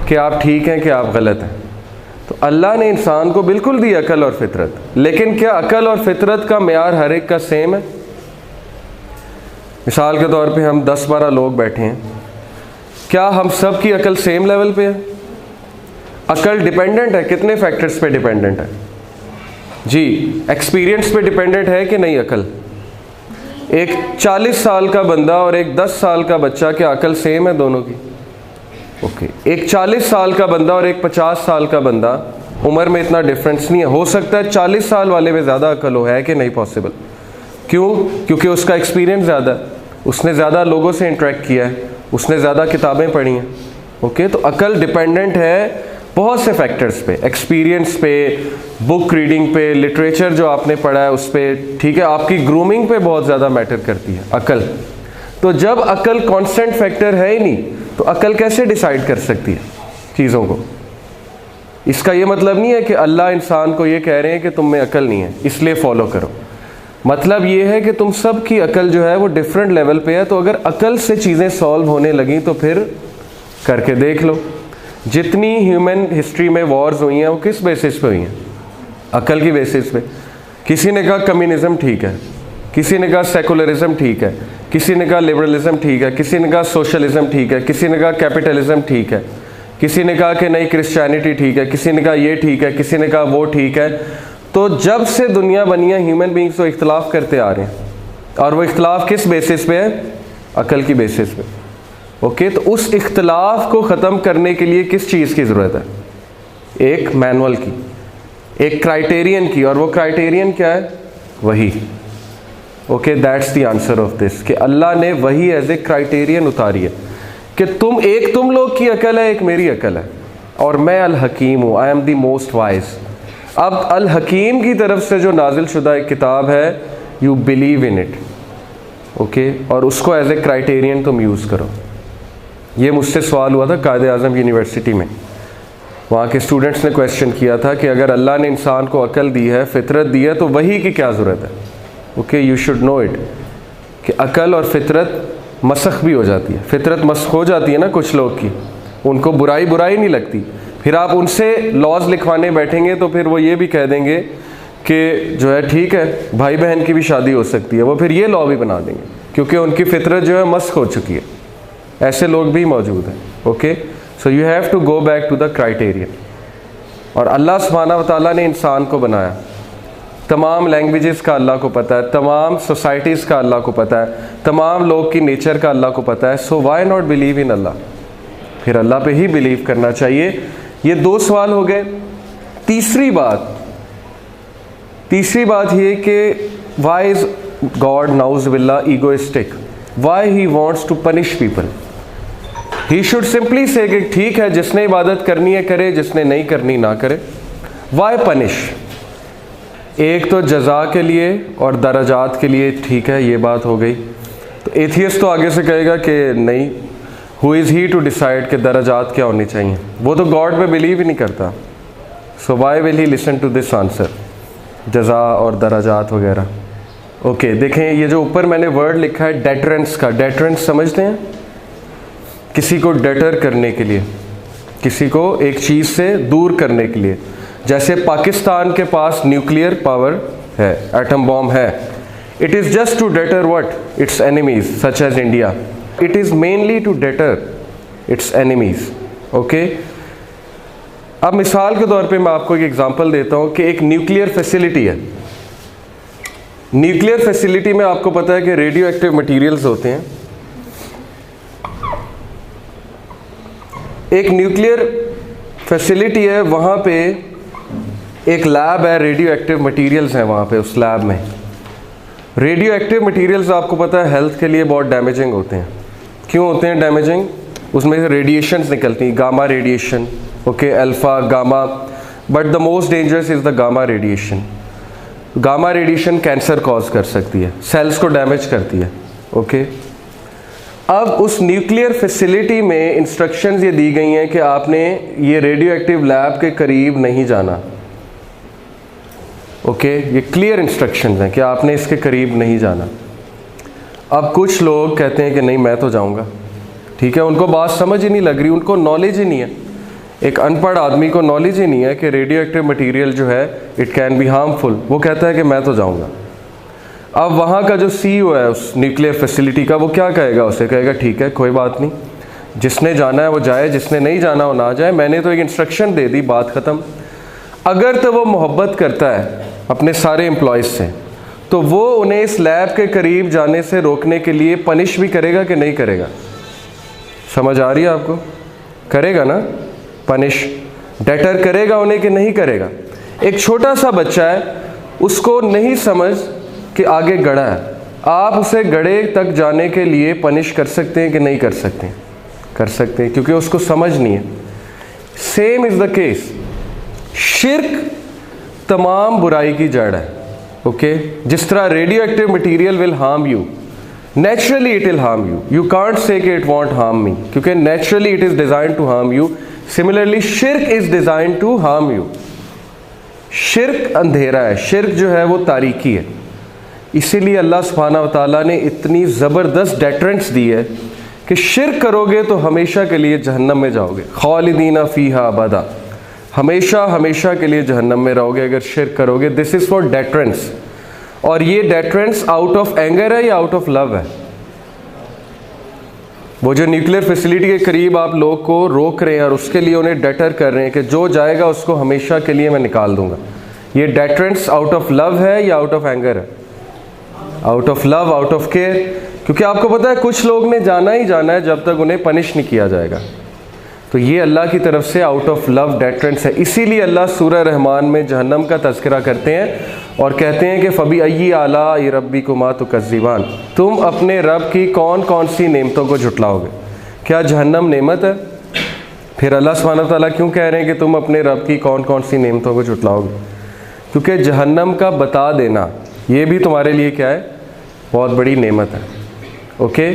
कि आप ठीक हैं कि आप गलत हैं। तो अल्लाह ने इंसान को बिल्कुल दी अकल और फितरत, लेकिन क्या अकल और फितरत का मेयार हर एक का सेम है? मिसाल के तौर पे हम 10-12 लोग बैठे हैं, क्या हम सब की अकल सेम लेवल पे है? अकल डिपेंडेंट है, कितने फैक्टर्स पे डिपेंडेंट है जी? एक्सपीरियंस पे डिपेंडेंट है कि नहीं अकल? एक 40 साल का बंदा और एक 10 साल का बच्चा, क्या अकल सेम है दोनों की? ओके, एक 40 साल का बंदा और एक 50 साल का बंदा, उम्र में इतना डिफरेंस नहीं है। हो सकता है 40 साल वाले में ज़्यादा अकल हो, है कि नहीं पॉसिबल? क्यों? क्योंकि उसका एक्सपीरियंस ज़्यादा है, उसने ज़्यादा लोगों से इंटरेक्ट किया है, उसने ज़्यादा किताबें पढ़ी हैं। ओके, तो अकल डिपेंडेंट है बहुत से फैक्टर्स पे, एक्सपीरियंस पे, बुक रीडिंग पे, लिटरेचर जो आपने पढ़ा है उस पे, ठीक है, आपकी ग्रूमिंग पे बहुत ज़्यादा मैटर करती है अकल। तो जब अकल कांस्टेंट फैक्टर है ही नहीं, तो अकल कैसे डिसाइड कर सकती है चीज़ों को? इसका ये मतलब नहीं है कि अल्लाह इंसान को ये कह रहे हैं कि तुम में अकल नहीं है इसलिए फॉलो करो। मतलब ये है कि तुम सब की अकल जो है वो डिफरेंट लेवल पे है। तो अगर अकल से चीज़ें सॉल्व होने लगी तो फिर करके देख लो। जितनी ह्यूमन हिस्ट्री में वॉर्स हुई हैं वो किस बेसिस पे हुई हैं? अकल की बेसिस पे। किसी ने कहा कम्युनिज्म ठीक है, किसी ने कहा सेकुलरिज्म ठीक है, किसी ने कहा लिबरलिज्म ठीक है, किसी ने कहा सोशलिज्म ठीक है, किसी ने कहा कैपिटलिज्म ठीक है, किसी ने कहा कि नहीं क्रिश्चियनिटी ठीक है, किसी ने कहा ये ठीक है, किसी ने कहा वो ठीक है। तो जब से दुनिया बनी है ह्यूमन बींग्स तो इख्तलाफ करते आ रहे हैं, और वो इख्तलाफ किस बेसिस पे है? अकल की बेसिस पे। ओके, तो उस इख्तलाफ को ख़त्म करने के लिए किस चीज़ की ज़रूरत है? एक मैनुअल की, एक क्राइटेरियन की, और वो क्राइटेरियन क्या है? वही। Okay, that's the answer of this, कि अल्लाह ने वही एज ए क्राइटेरियन उतारी है कि तुम लोग की अकल है, एक मेरी अकल है, और मैं अल हकीम हूँ, I am the most wise. अब अल हकीम की तरफ से जो नाजिल शुदा एक किताब है, you believe in it, okay, और उसको एज ए क्राइटेरियन तुम यूज़ करो। ये मुझसे सवाल हुआ था कायदे आज़म यूनिवर्सिटी में, वहाँ के स्टूडेंट्स ने क्वेश्चन किया था कि अगर अल्लाह ने इंसान को अकल दी है, फितरत दी है, तो वही की क्या ज़रूरत है? Okay, you should know it कि अकल और फितरत मसख भी हो जाती है। फितरत मसख हो जाती है ना कुछ लोग की, उनको बुराई नहीं लगती, फिर आप उनसे लॉज लिखवाने बैठेंगे तो फिर वो ये भी कह देंगे कि जो है ठीक है, भाई बहन की भी शादी हो सकती है, वो फिर ये लॉ भी बना देंगे क्योंकि उनकी फितरत जो है मस्क हो चुकी है। ऐसे लोग भी मौजूद हैं। Okay, so you have to go back to the criterion. और अल्लाह सुब्हानहू व तआला ने इंसान को बनाया, तमाम लैंग्वेजेस का अल्लाह को पता है, तमाम सोसाइटीज़ का अल्लाह को पता है, तमाम लोग की नेचर का अल्लाह को पता है। सो वाई नॉट बिलीव इन अल्लाह? फिर अल्लाह पे ही बिलीव करना चाहिए। ये 2 सवाल हो गए। तीसरी बात ये कि वाई इज़ गॉड नाउज़ बिल्लाह egoistic? Why he wants to punish people? He should simply say कि ठीक है, जिसने इबादत करनी है करे, जिसने नहीं करनी ना करे। Why punish? एक तो जज़ा के लिए और दराजात के लिए, ठीक है, ये बात हो गई। तो एथियस्ट तो आगे से कहेगा कि नहीं, who is he to decide कि दराजात क्या होनी चाहिए? वो तो गॉड पे बिलीव ही नहीं करता। So why will he listen to this answer, जज़ा और दराजात वगैरह? ओके, देखें ये जो ऊपर मैंने वर्ड लिखा है डेटरेंस का, डेटरेंस समझते हैं? किसी को डेटर करने के लिए, किसी को एक चीज़ से दूर करने के लिए। जैसे पाकिस्तान के पास न्यूक्लियर पावर है, एटम बॉम्ब है, it is just to deter what? Its enemies such as India. It is mainly to deter its enemies. Okay, अब मिसाल के तौर पे मैं आपको एक एग्जांपल देता हूँ कि एक न्यूक्लियर फैसिलिटी है। न्यूक्लियर फैसिलिटी में आपको पता है कि रेडियो एक्टिव मटीरियल्स होते हैं। एक न्यूक्लियर फैसिलिटी है, वहाँ पे एक लैब है, रेडियो एक्टिव मटीरियल्स हैं वहाँ पे। उस लैब में रेडियो एक्टिव मटीरियल्स आपको पता है हेल्थ के लिए बहुत डैमेजिंग होते हैं। क्यों होते हैं डैमेजिंग? उसमें से रेडिएशंस निकलती हैं, gamma radiation, okay, alpha, gamma, but the most dangerous is the gamma radiation. Gamma radiation cancer cause कर सकती है, सेल्स को डैमेज करती है। ओके, अब उस न्यूक्लियर फैसिलिटी में इंस्ट्रक्शंस ये दी गई हैं कि आपने ये रेडियो एक्टिव लैब के करीब नहीं जाना। ओके, ये क्लियर इंस्ट्रक्शंस हैं कि आपने इसके करीब नहीं जाना। अब कुछ लोग कहते हैं कि नहीं मैं तो जाऊंगा, ठीक है, उनको बात समझ ही नहीं लग रही, उनको नॉलेज ही नहीं है। एक अनपढ़ आदमी को नॉलेज ही नहीं है कि रेडियो एक्टिव मटीरियल जो है इट कैन बी हार्मफुल, वो कहता है कि मैं तो जाऊंगा। अब वहाँ का जो CEO है उस न्यूक्लियर फैसिलिटी का, वो क्या कहेगा? उसे कहेगा ठीक है, कोई बात नहीं, जिसने जाना है वो जाए, जिसने नहीं जाना वो ना जाए, मैंने तो एक इंस्ट्रक्शन दे दी, बात ख़त्म। अगर तो वो मोहब्बत करता है अपने सारे एम्प्लॉयज़ से, तो वो उन्हें इस लैब के करीब जाने से रोकने के लिए पनिश भी करेगा कि नहीं करेगा? समझ आ रही है आपको? करेगा ना, पनिश, डेटर करेगा उन्हें कि नहीं करेगा? एक छोटा सा बच्चा है, उसको नहीं समझ कि आगे गड़ा है, आप उसे गड़े तक जाने के लिए पनिश कर सकते हैं कि नहीं कर सकते हैं? कर सकते हैं, क्योंकि उसको समझ नहीं है। सेम इज़ द केस, शिर्क तमाम बुराई की जड़ है। ओके, जिस तरह radioactive material will harm you, naturally it will harm you, you can't say that it won't harm me, क्योंकि naturally it is design to harm you. Similarly शिर्क is design to harm you. शिर्क अंधेरा है, शिर्क जो है वो तारीकी है। इसीलिए अल्लाह सुब्हानहू व तआला ने इतनी ज़बरदस्त डेटरेंट्स दी है कि शिर्क करोगे तो हमेशा के लिए जहन्नम में जाओगे, खालिदीना फ़ीहा अबदा, हमेशा हमेशा के लिए जहन्नम में रहोगे अगर शिर्क करोगे। This is for deterrents. और ये डेटरेंट्स आउट ऑफ एंगर है या आउट ऑफ लव है? वो जो न्यूक्लियर फैसिलिटी के करीब आप लोग को रोक रहे हैं और उसके लिए उन्हें डेटर कर रहे हैं कि जो जाएगा उसको हमेशा के लिए मैं निकाल दूंगा, ये डेटरेंट्स आउट ऑफ लव है या आउट ऑफ एंगर है? Out of love, out of care. क्योंकि आपको पता है कुछ लोग ने जाना ही जाना है जब तक उन्हें पनिश नहीं किया जाएगा। तो ये अल्लाह की तरफ से आउट ऑफ लव डेटरेंट्स है। इसीलिए अल्लाह सूरह रहमान में जहन्नम का तज़किरा करते हैं और कहते हैं कि फ़बी अय्यी आलाइ रब्बिकुमा तुकज़्ज़िबान, तुम अपने रब की कौन कौन सी नेमतों को झुटलाओगे। क्या जहन्नम नेमत है? फिर अल्लाह सुब्हानहू व तआला क्यों कह रहे हैं कि तुम अपने रब की कौन कौन सी नेमतों को झुटलाओगे? क्योंकि जहन्नम का बता देना ये भी तुम्हारे लिए क्या है, बहुत बड़ी नेमत है। ओके,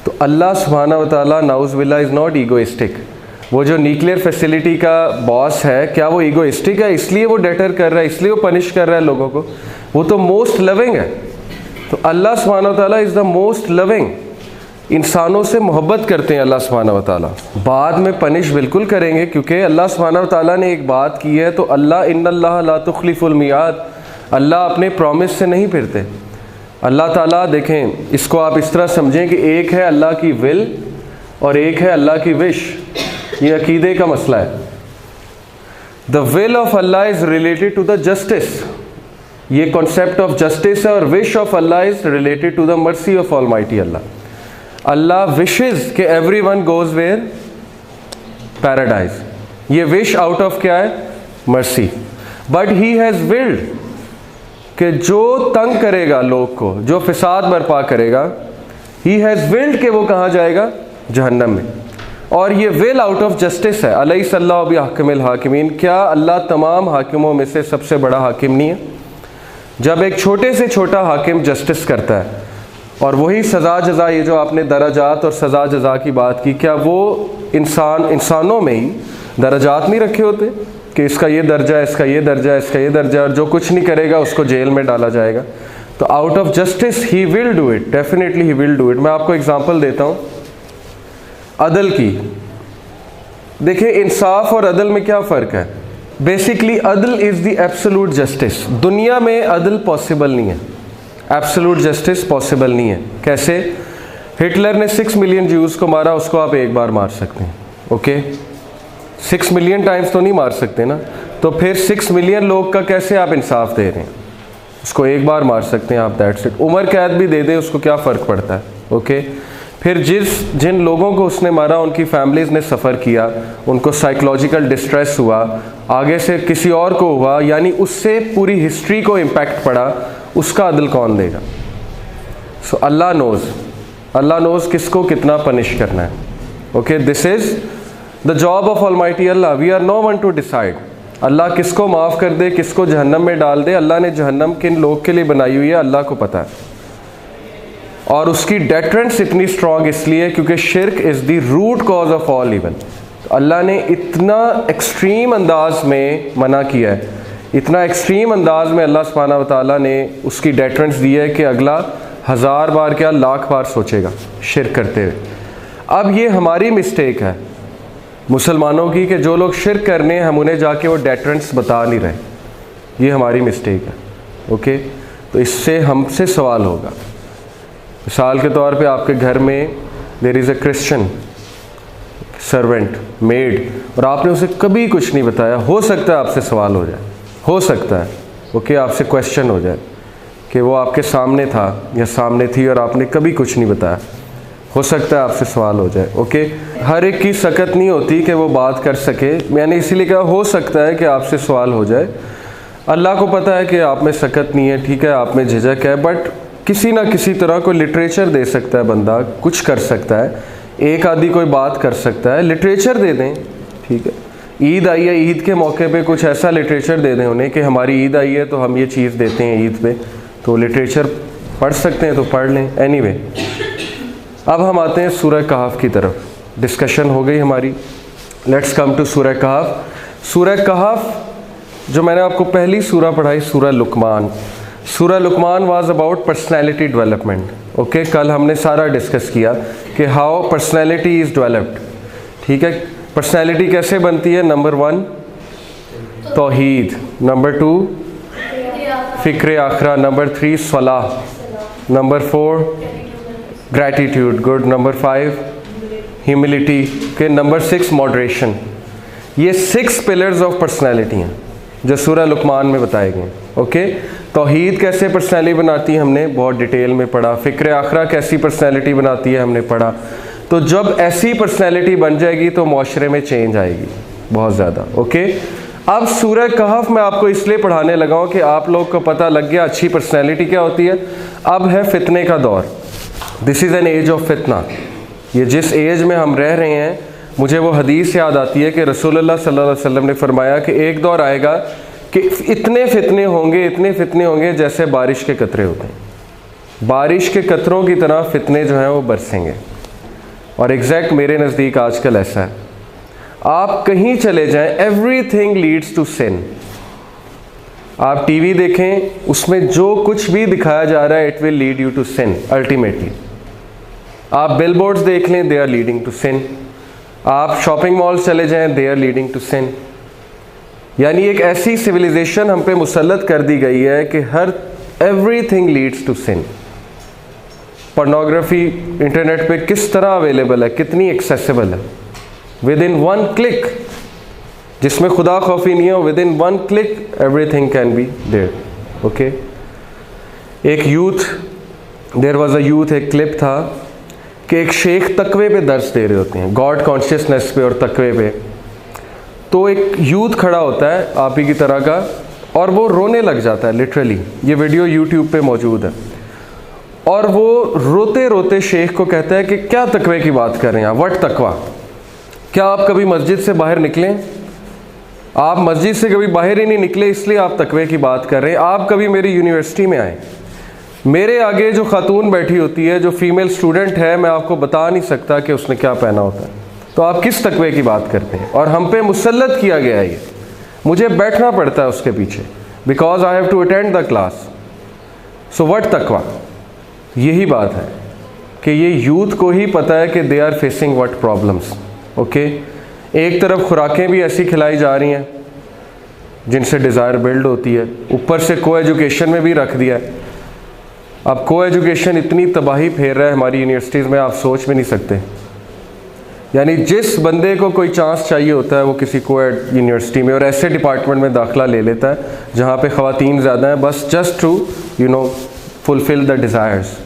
तो अल्लाह सुब्हानहू व तआला नाउज़ बिल्लाह इज़ नॉट ईगोइस्टिक। वो जो न्यूक्लियर फैसिलिटी का बॉस है, क्या वो ईगोइस्टिक है इसलिए वो डेटर कर रहा है, इसलिए वो पनिश कर रहा है लोगों को? वो तो मोस्ट लविंग है। तो अल्लाह सुब्हानहू व तआला इज़ द मोस्ट लविंग। इंसानों से मोहब्बत करते हैं अल्लाह सुब्हानहू व तआला। बाद में पनिश बिल्कुल करेंगे, क्योंकि अल्लाह सुब्हानहू व तआला ने एक बात की है। तो अल्लाह इन्नल्लाह ला तुखलिफुल मियाद, अल्लाह अपने प्रॉमिस से नहीं फिरते। अल्लाह ताला देखें, इसको आप इस तरह समझें कि एक है अल्लाह की विल और एक है अल्लाह की विश। ये अकीदे का मसला है। The will of Allah is related to the justice, ये कॉन्सेप्ट ऑफ जस्टिस है, और wish of Allah is related to the mercy of almighty Allah. Allah wishes कि every one goes where paradise, ये विश आउट ऑफ क्या है, mercy. But he has willed कि जो तंग करेगा लोग को, जो फिसाद बर्पा करेगा, ही हैज़ विल्ड कि वो कहाँ जाएगा, जहन्नम में। और ये विल आउट ऑफ जस्टिस है। अलैहिस्सल्लाहु बिअहकमिल हाकिमीन, क्या अल्लाह तमाम हाकिमों में से सबसे बड़ा हाकिम नहीं है? जब एक छोटे से छोटा हाकिम जस्टिस करता है और वही सज़ा जज़ा, ये जो आपने दराजात और सज़ा जज़ा की बात की, क्या वो इंसानों में ही दराजात नहीं रखे होते कि इसका ये दर्जा है, इसका ये दर्जा है, इसका ये दर्जा है, और जो कुछ नहीं करेगा उसको जेल में डाला जाएगा? तो out of justice he will do it, definitely he will do it. मैं आपको एग्जांपल देता हूँ अदल की। देखिए, इंसाफ और अदल में क्या फ़र्क है? बेसिकली अदल इज़ द एब्सोल्यूट जस्टिस। दुनिया में अदल पॉसिबल नहीं है, एब्सोल्यूट जस्टिस पॉसिबल नहीं है। कैसे? हिटलर ने 6 मिलियन ज्यूज़ को मारा, उसको आप एक बार मार सकते हैं, ओके? 6 मिलियन टाइम्स तो नहीं मार सकते ना। तो फिर 6 मिलियन लोग का कैसे आप इंसाफ दे रहे हैं? उसको एक बार मार सकते हैं आप, दैट्स इट। उम्र कैद भी दे दें, उसको क्या फ़र्क पड़ता है, ओके? फिर जिन लोगों को उसने मारा उनकी फैमिलीज़ ने सफ़र किया, उनको साइकोलॉजिकल डिस्ट्रेस हुआ, आगे से किसी और को हुआ, यानी उससे पूरी हिस्ट्री को इम्पैक्ट पड़ा, उसका अदल कौन देगा? सो अल्लाह नोज़ किसको कितना पनिश करना है, okay? This is the job of almighty Allah. We are no one to decide. Allah किसको माफ़ कर दे, किसको जहन्नम में डाल दे, अल्लाह ने जहन्नम किन लोग के लिए बनाई हुई है, अल्लाह को पता है। और उसकी डेटरेंस इतनी स्ट्रॉन्ग इसलिए क्योंकि शिर्क is the root cause of all evil. Allah ने इतना एक्सट्रीम अंदाज में मना किया है, इतना एक्सट्रीम अंदाज में अल्लाह सुब्हानहू व तआला ने उसकी डेटरेंस दी है कि अगला 1000 बार क्या, लाख बार सोचेगा शिर्क करते हुए। अब ये हमारी मिस्टेक है मुसलमानों की कि जो लोग शिर्क करने हैं, हम उन्हें जाके वो डेटरेंस बता नहीं रहे। ये हमारी मिस्टेक है, ओके? तो इससे हमसे सवाल होगा। मिसाल के तौर पे आपके घर में there is a Christian servant maid, और आपने उसे कभी कुछ नहीं बताया, हो सकता है आपसे सवाल हो जाए, हो सकता है, ओके? आपसे क्वेश्चन हो जाए कि वो आपके सामने था या सामने थी और आपने कभी कुछ नहीं बताया, हो सकता है आपसे सवाल हो जाए, ओके? हर एक की सकत नहीं होती कि वो बात कर सके, मैंने इसीलिए कहा हो सकता है कि आपसे सवाल हो जाए। अल्लाह को पता है कि आप में सकत नहीं है, ठीक है, आप में झिझक है, बट किसी ना किसी तरह कोई लिटरेचर दे सकता है, बंदा कुछ कर सकता है, एक आदि कोई बात कर सकता है, लिटरेचर दे दें, ठीक है? ईद आई है, ईद के मौके पे कुछ ऐसा लिटरेचर दे दें उन्हें कि हमारी ईद आई है तो हम ये चीज़ देते हैं ईद पे, तो लिटरेचर पढ़ सकते हैं तो पढ़ लें। एनीवे, अब हम आते हैं सूरह कहफ की तरफ। डिस्कशन हो गई हमारी, लेट्स कम टू सूरह कहफ। सूरह कहफ जो मैंने आपको पहली सूरह पढ़ाई, सूरह लुकमान। सूरह Luqman was about personality development, okay? कल हमने सारा डिस्कस किया कि हाउ पर्सनैलिटी इज़ डेवलप्ड, ठीक है? पर्सनैलिटी कैसे बनती है? नंबर 1 तौहीद, नंबर 2 फ़िक्र आखरा, नंबर 3 सलाह, number 4 gratitude, good, number 5 humility, के नंबर 6 मॉडरेशन। ये 6 पिलर्स ऑफ पर्सनैलिटी हैं, जो सूरह लुकमान में बताए गए। ओके, तौहीद कैसे पर्सनैलिटी बनाती है हमने बहुत डिटेल में पढ़ा, फ़िक्र आखिरा कैसी पर्सनैलिटी बनाती है हमने पढ़ा। तो जब ऐसी पर्सनैलिटी बन जाएगी तो माशरे में चेंज आएगी बहुत ज़्यादा। ओके, अब सूरह कहफ मैं आपको इसलिए पढ़ाने लगा हूँ कि आप लोग को पता लग गया अच्छी पर्सनैलिटी क्या होती है। अब है फितने का दौर, this is an age of फितना। ये जिस एज में हम रह रहे हैं, मुझे वो हदीस याद आती है कि रसूलुल्लाह सल्लल्लाहु अलैहि वसल्लम ने फरमाया कि एक दौर आएगा कि इतने फितने होंगे जैसे बारिश के कतरे होते हैं। बारिश के कतरों की तरह फितने जो हैं वो बरसेंगे। और एग्जैक्ट मेरे नज़दीक आजकल ऐसा है, आप कहीं चले जाएं, एवरीथिंग लीड्स टू सिन। आप टीवी देखें, उसमें जो कुछ भी दिखाया जा रहा है it will lead you to sin ultimately. आप बिलबोर्ड्स देख लें, they are leading to sin. आप शॉपिंग मॉल्स चले जाएं, they are leading to sin. यानी एक ऐसी सिविलाइजेशन हम पे मुसल्लत कर दी गई है कि हर everything leads to sin. Pornography internet पे किस तरह अवेलेबल है, कितनी एक्सेसिबल है, विद इन वन क्लिक, जिसमें खुदा खौफी नहीं हो, within one click everything can be there. Okay, एक youth, there was a youth, एक क्लिप था कि एक शेख तकवे पे दर्स दे रहे होते हैं, गॉड कॉन्शियसनेस पे और तकवे पे। तो एक यूथ खड़ा होता है आप ही की तरह का, और वो रोने लग जाता है लिटरली। ये वीडियो यूट्यूब पे मौजूद है। और वो रोते रोते शेख को कहता है कि क्या तकवे की बात कर रहे हैं, व्हाट तकवा, क्या आप कभी मस्जिद से बाहर निकलें? आप मस्जिद से कभी बाहर ही नहीं निकले, इसलिए आप तकवे की बात कर रहे हैं। आप कभी मेरी यूनिवर्सिटी में आए, मेरे आगे जो खातून बैठी होती है, जो फीमेल स्टूडेंट है, मैं आपको बता नहीं सकता कि उसने क्या पहना होता है, तो आप किस तकवे की बात करते हैं? और हम पे मुसल्लत किया गया है ये, मुझे बैठना पड़ता है उसके पीछे, because I have to attend the class. So what तकवा? यही बात है कि ये यूथ को ही पता है कि they are facing what problems. Okay, एक तरफ खुराकें भी ऐसी खिलाई जा रही हैं जिनसे डिज़ायर बिल्ड होती है, ऊपर से को एजुकेशन में भी रख दिया है। अब को एजुकेशन इतनी तबाही फेर रहा है हमारी यूनिवर्सिटीज़ में, आप सोच भी नहीं सकते। यानी जिस बंदे को कोई चांस चाहिए होता है वो किसी को यूनिवर्सिटी में और ऐसे डिपार्टमेंट में दाखिला ले लेता है जहाँ पे ख़वातीन ज़्यादा हैं, बस just to fulfil the desires.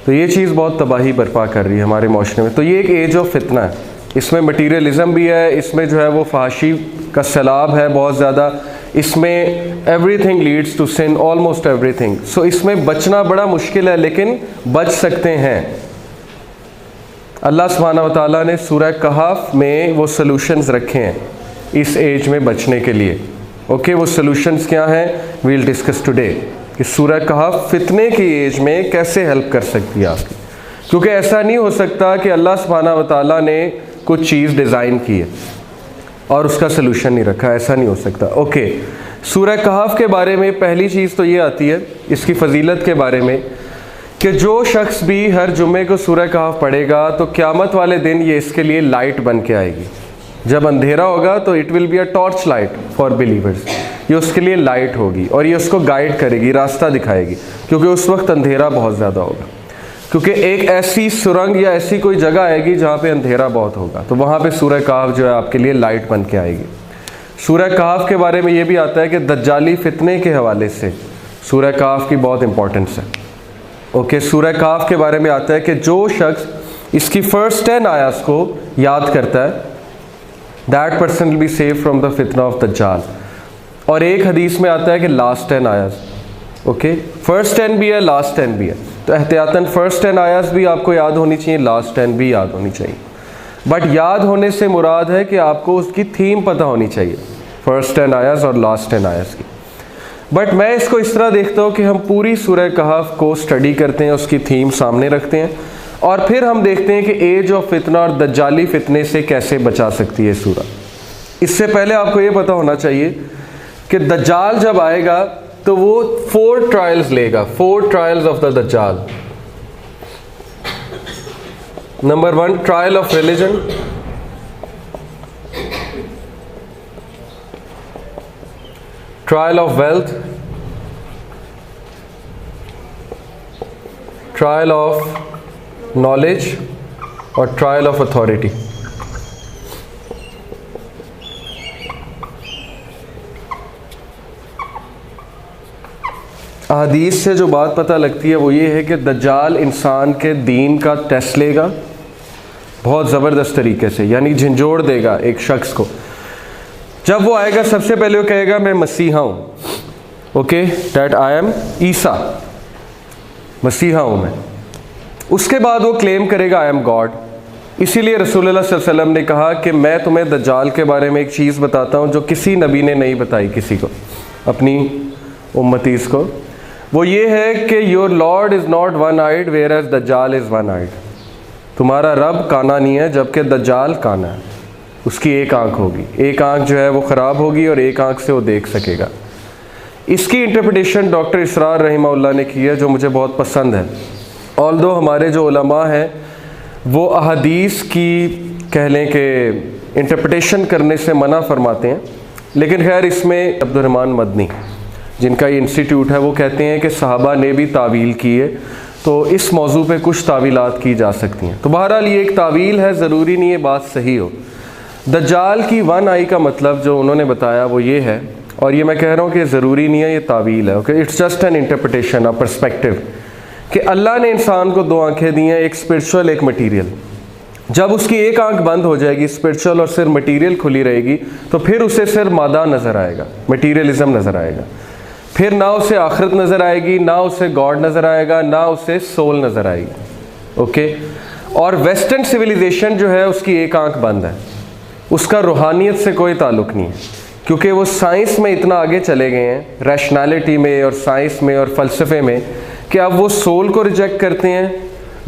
तो ये चीज़ बहुत तबाही बर्पा कर रही है हमारे माशरे में। तो ये एक एज ऑफ फितना है, इसमें मटीरियलिज़म भी है, इसमें जो है वो फहाशी का सैलाब है बहुत ज़्यादा, इसमें everything leads to sin, almost everything. So इसमें बचना बड़ा मुश्किल है, लेकिन बच सकते हैं। अल्लाह सुब्हानहू व तआला ने सूरह कहफ में वो सॉल्यूशंस रखे हैं इस एज में बचने के लिए। ओके, वो सॉल्यूशंस क्या हैं, वील डिस्कस टुडे, कि सूरह कहफ फितने की एज में कैसे हेल्प कर सकती है आपकी। क्योंकि ऐसा नहीं हो सकता कि अल्लाह सुब्हानहू व तआला ने कुछ चीज़ डिज़ाइन की है और उसका सलूशन नहीं रखा, ऐसा नहीं हो सकता। ओके, सूरह कहफ के बारे में पहली चीज़ तो ये आती है इसकी फजीलत के बारे में कि जो शख्स भी हर जुम्मे को सूरह कहफ पढ़ेगा तो क़यामत वाले दिन ये इसके लिए लाइट बन के आएगी। जब अंधेरा होगा तो it will be a torch light for believers, ये उसके लिए लाइट होगी और ये उसको गाइड करेगी, रास्ता दिखाएगी, क्योंकि उस वक्त अंधेरा बहुत ज़्यादा होगा। क्योंकि एक ऐसी सुरंग या ऐसी कोई जगह आएगी जहाँ पे अंधेरा बहुत होगा, तो वहाँ पे सूरह कहफ जो है आपके लिए लाइट बन के आएगी। सूरह कहफ के बारे में ये भी आता है कि दज्जाली फितने के हवाले से सूरह कहफ की बहुत इंपॉर्टेंस है। ओके, सूरह कहफ के बारे में आता है कि जो शख्स इसकी फर्स्ट 10 आयत को याद करता है, that person will be save from the फितना ऑफ दज्जाल। और एक हदीस में आता है कि लास्ट 10 आयत, ओके, फर्स्ट 10 भी है, लास्ट 10 भी है, तो एहतियातन फर्स्ट 10 आयत भी आपको याद होनी चाहिए, लास्ट 10 भी याद होनी चाहिए। बट याद होने से मुराद है कि आपको उसकी थीम पता होनी चाहिए, फर्स्ट 10 आयत और लास्ट 10 आयत की। बट मैं इसको इस तरह देखता हूँ कि हम पूरी सूरह कहफ को स्टडी करते हैं, उसकी थीम सामने रखते हैं और फिर हम देखते हैं कि एज ऑफ फितना और दज्जाली फितने से कैसे बचा सकती है सूरह। इससे पहले आपको ये पता होना चाहिए कि दज्जाल जब आएगा तो वो 4 ट्रायल्स लेगा, 4 ट्रायल्स ऑफ द दज्जाल। Number 1, trial of religion, trial of wealth, trial of knowledge और ट्रायल ऑफ अथॉरिटी। अहदीस से जो बात पता लगती है वो ये है कि दज्जाल इंसान के दीन का टेस्ट लेगा बहुत ज़बरदस्त तरीके से, यानी झंझोड़ देगा एक शख्स को। जब वो आएगा सबसे पहले वो कहेगा मैं मसीहा हूँ, ओके, डैट आई एम ईसा, मसीहा हूँ मैं। उसके बाद वो क्लेम करेगा आई एम गॉड। इसीलिए रसूलुल्लाह सल्लल्लाहु अलैहि वसल्लम ने कहा कि मैं तुम्हें दज्जाल के बारे में एक चीज़ बताता हूँ जो किसी नबी ने नहीं बताई किसी को, अपनी उम्मतीस को। वो ये है कि your lord is not one eyed whereas दज्जाल इज़ वन आइड। तुम्हारा रब काना नहीं है जबकि दज्जाल काना है। उसकी एक आंख होगी, एक आंख जो है वो ख़राब होगी और एक आंख से वो देख सकेगा। इसकी इंटरप्रिटेशन डॉक्टर इसरार रहीमहुल्लाह ने की है जो मुझे बहुत पसंद है। ऑल्दो हमारे जो उलमा हैं वो अहदीस की कह लें कि इंटरप्रिटेशन करने से मना फरमाते हैं, लेकिन खैर इसमें अब्दुर्रहमान मदनी जिनका ये इंस्टीट्यूट है वो कहते हैं कि सहाबा ने भी तावील की है, तो इस मौजू पे कुछ तावीलात की जा सकती हैं। तो बहरहाल ये एक तावील है, ज़रूरी नहीं है बात सही हो। दज्जाल की वन आई का मतलब जो उन्होंने बताया वो ये है, और ये मैं कह रहा हूँ कि ज़रूरी नहीं है, ये तावील है, okay, it's just an interpretation, a perspective, कि अल्लाह ने इंसान को दो आंखें दी हैं, एक स्पिरिचुअल एक मटीरियल। जब उसकी एक आंख बंद हो जाएगी स्पिरिचुअल और सिर्फ मटीरियल खुली रहेगी तो फिर उसे सिर्फ मादा नज़र आएगा, मटीरियलिज्म नज़र आएगा। फिर ना उसे आखिरत नज़र आएगी, ना उसे गॉड नज़र आएगा, ना उसे सोल नज़र आएगी, ओके। और वेस्टर्न सिविलाइजेशन जो है उसकी एक आंख बंद है, उसका रूहानियत से कोई ताल्लुक़ नहीं है, क्योंकि वो साइंस में इतना आगे चले गए हैं, रैशनैलिटी में और साइंस में और फ़लसफ़े में, कि अब वो सोल को रिजेक्ट करते हैं,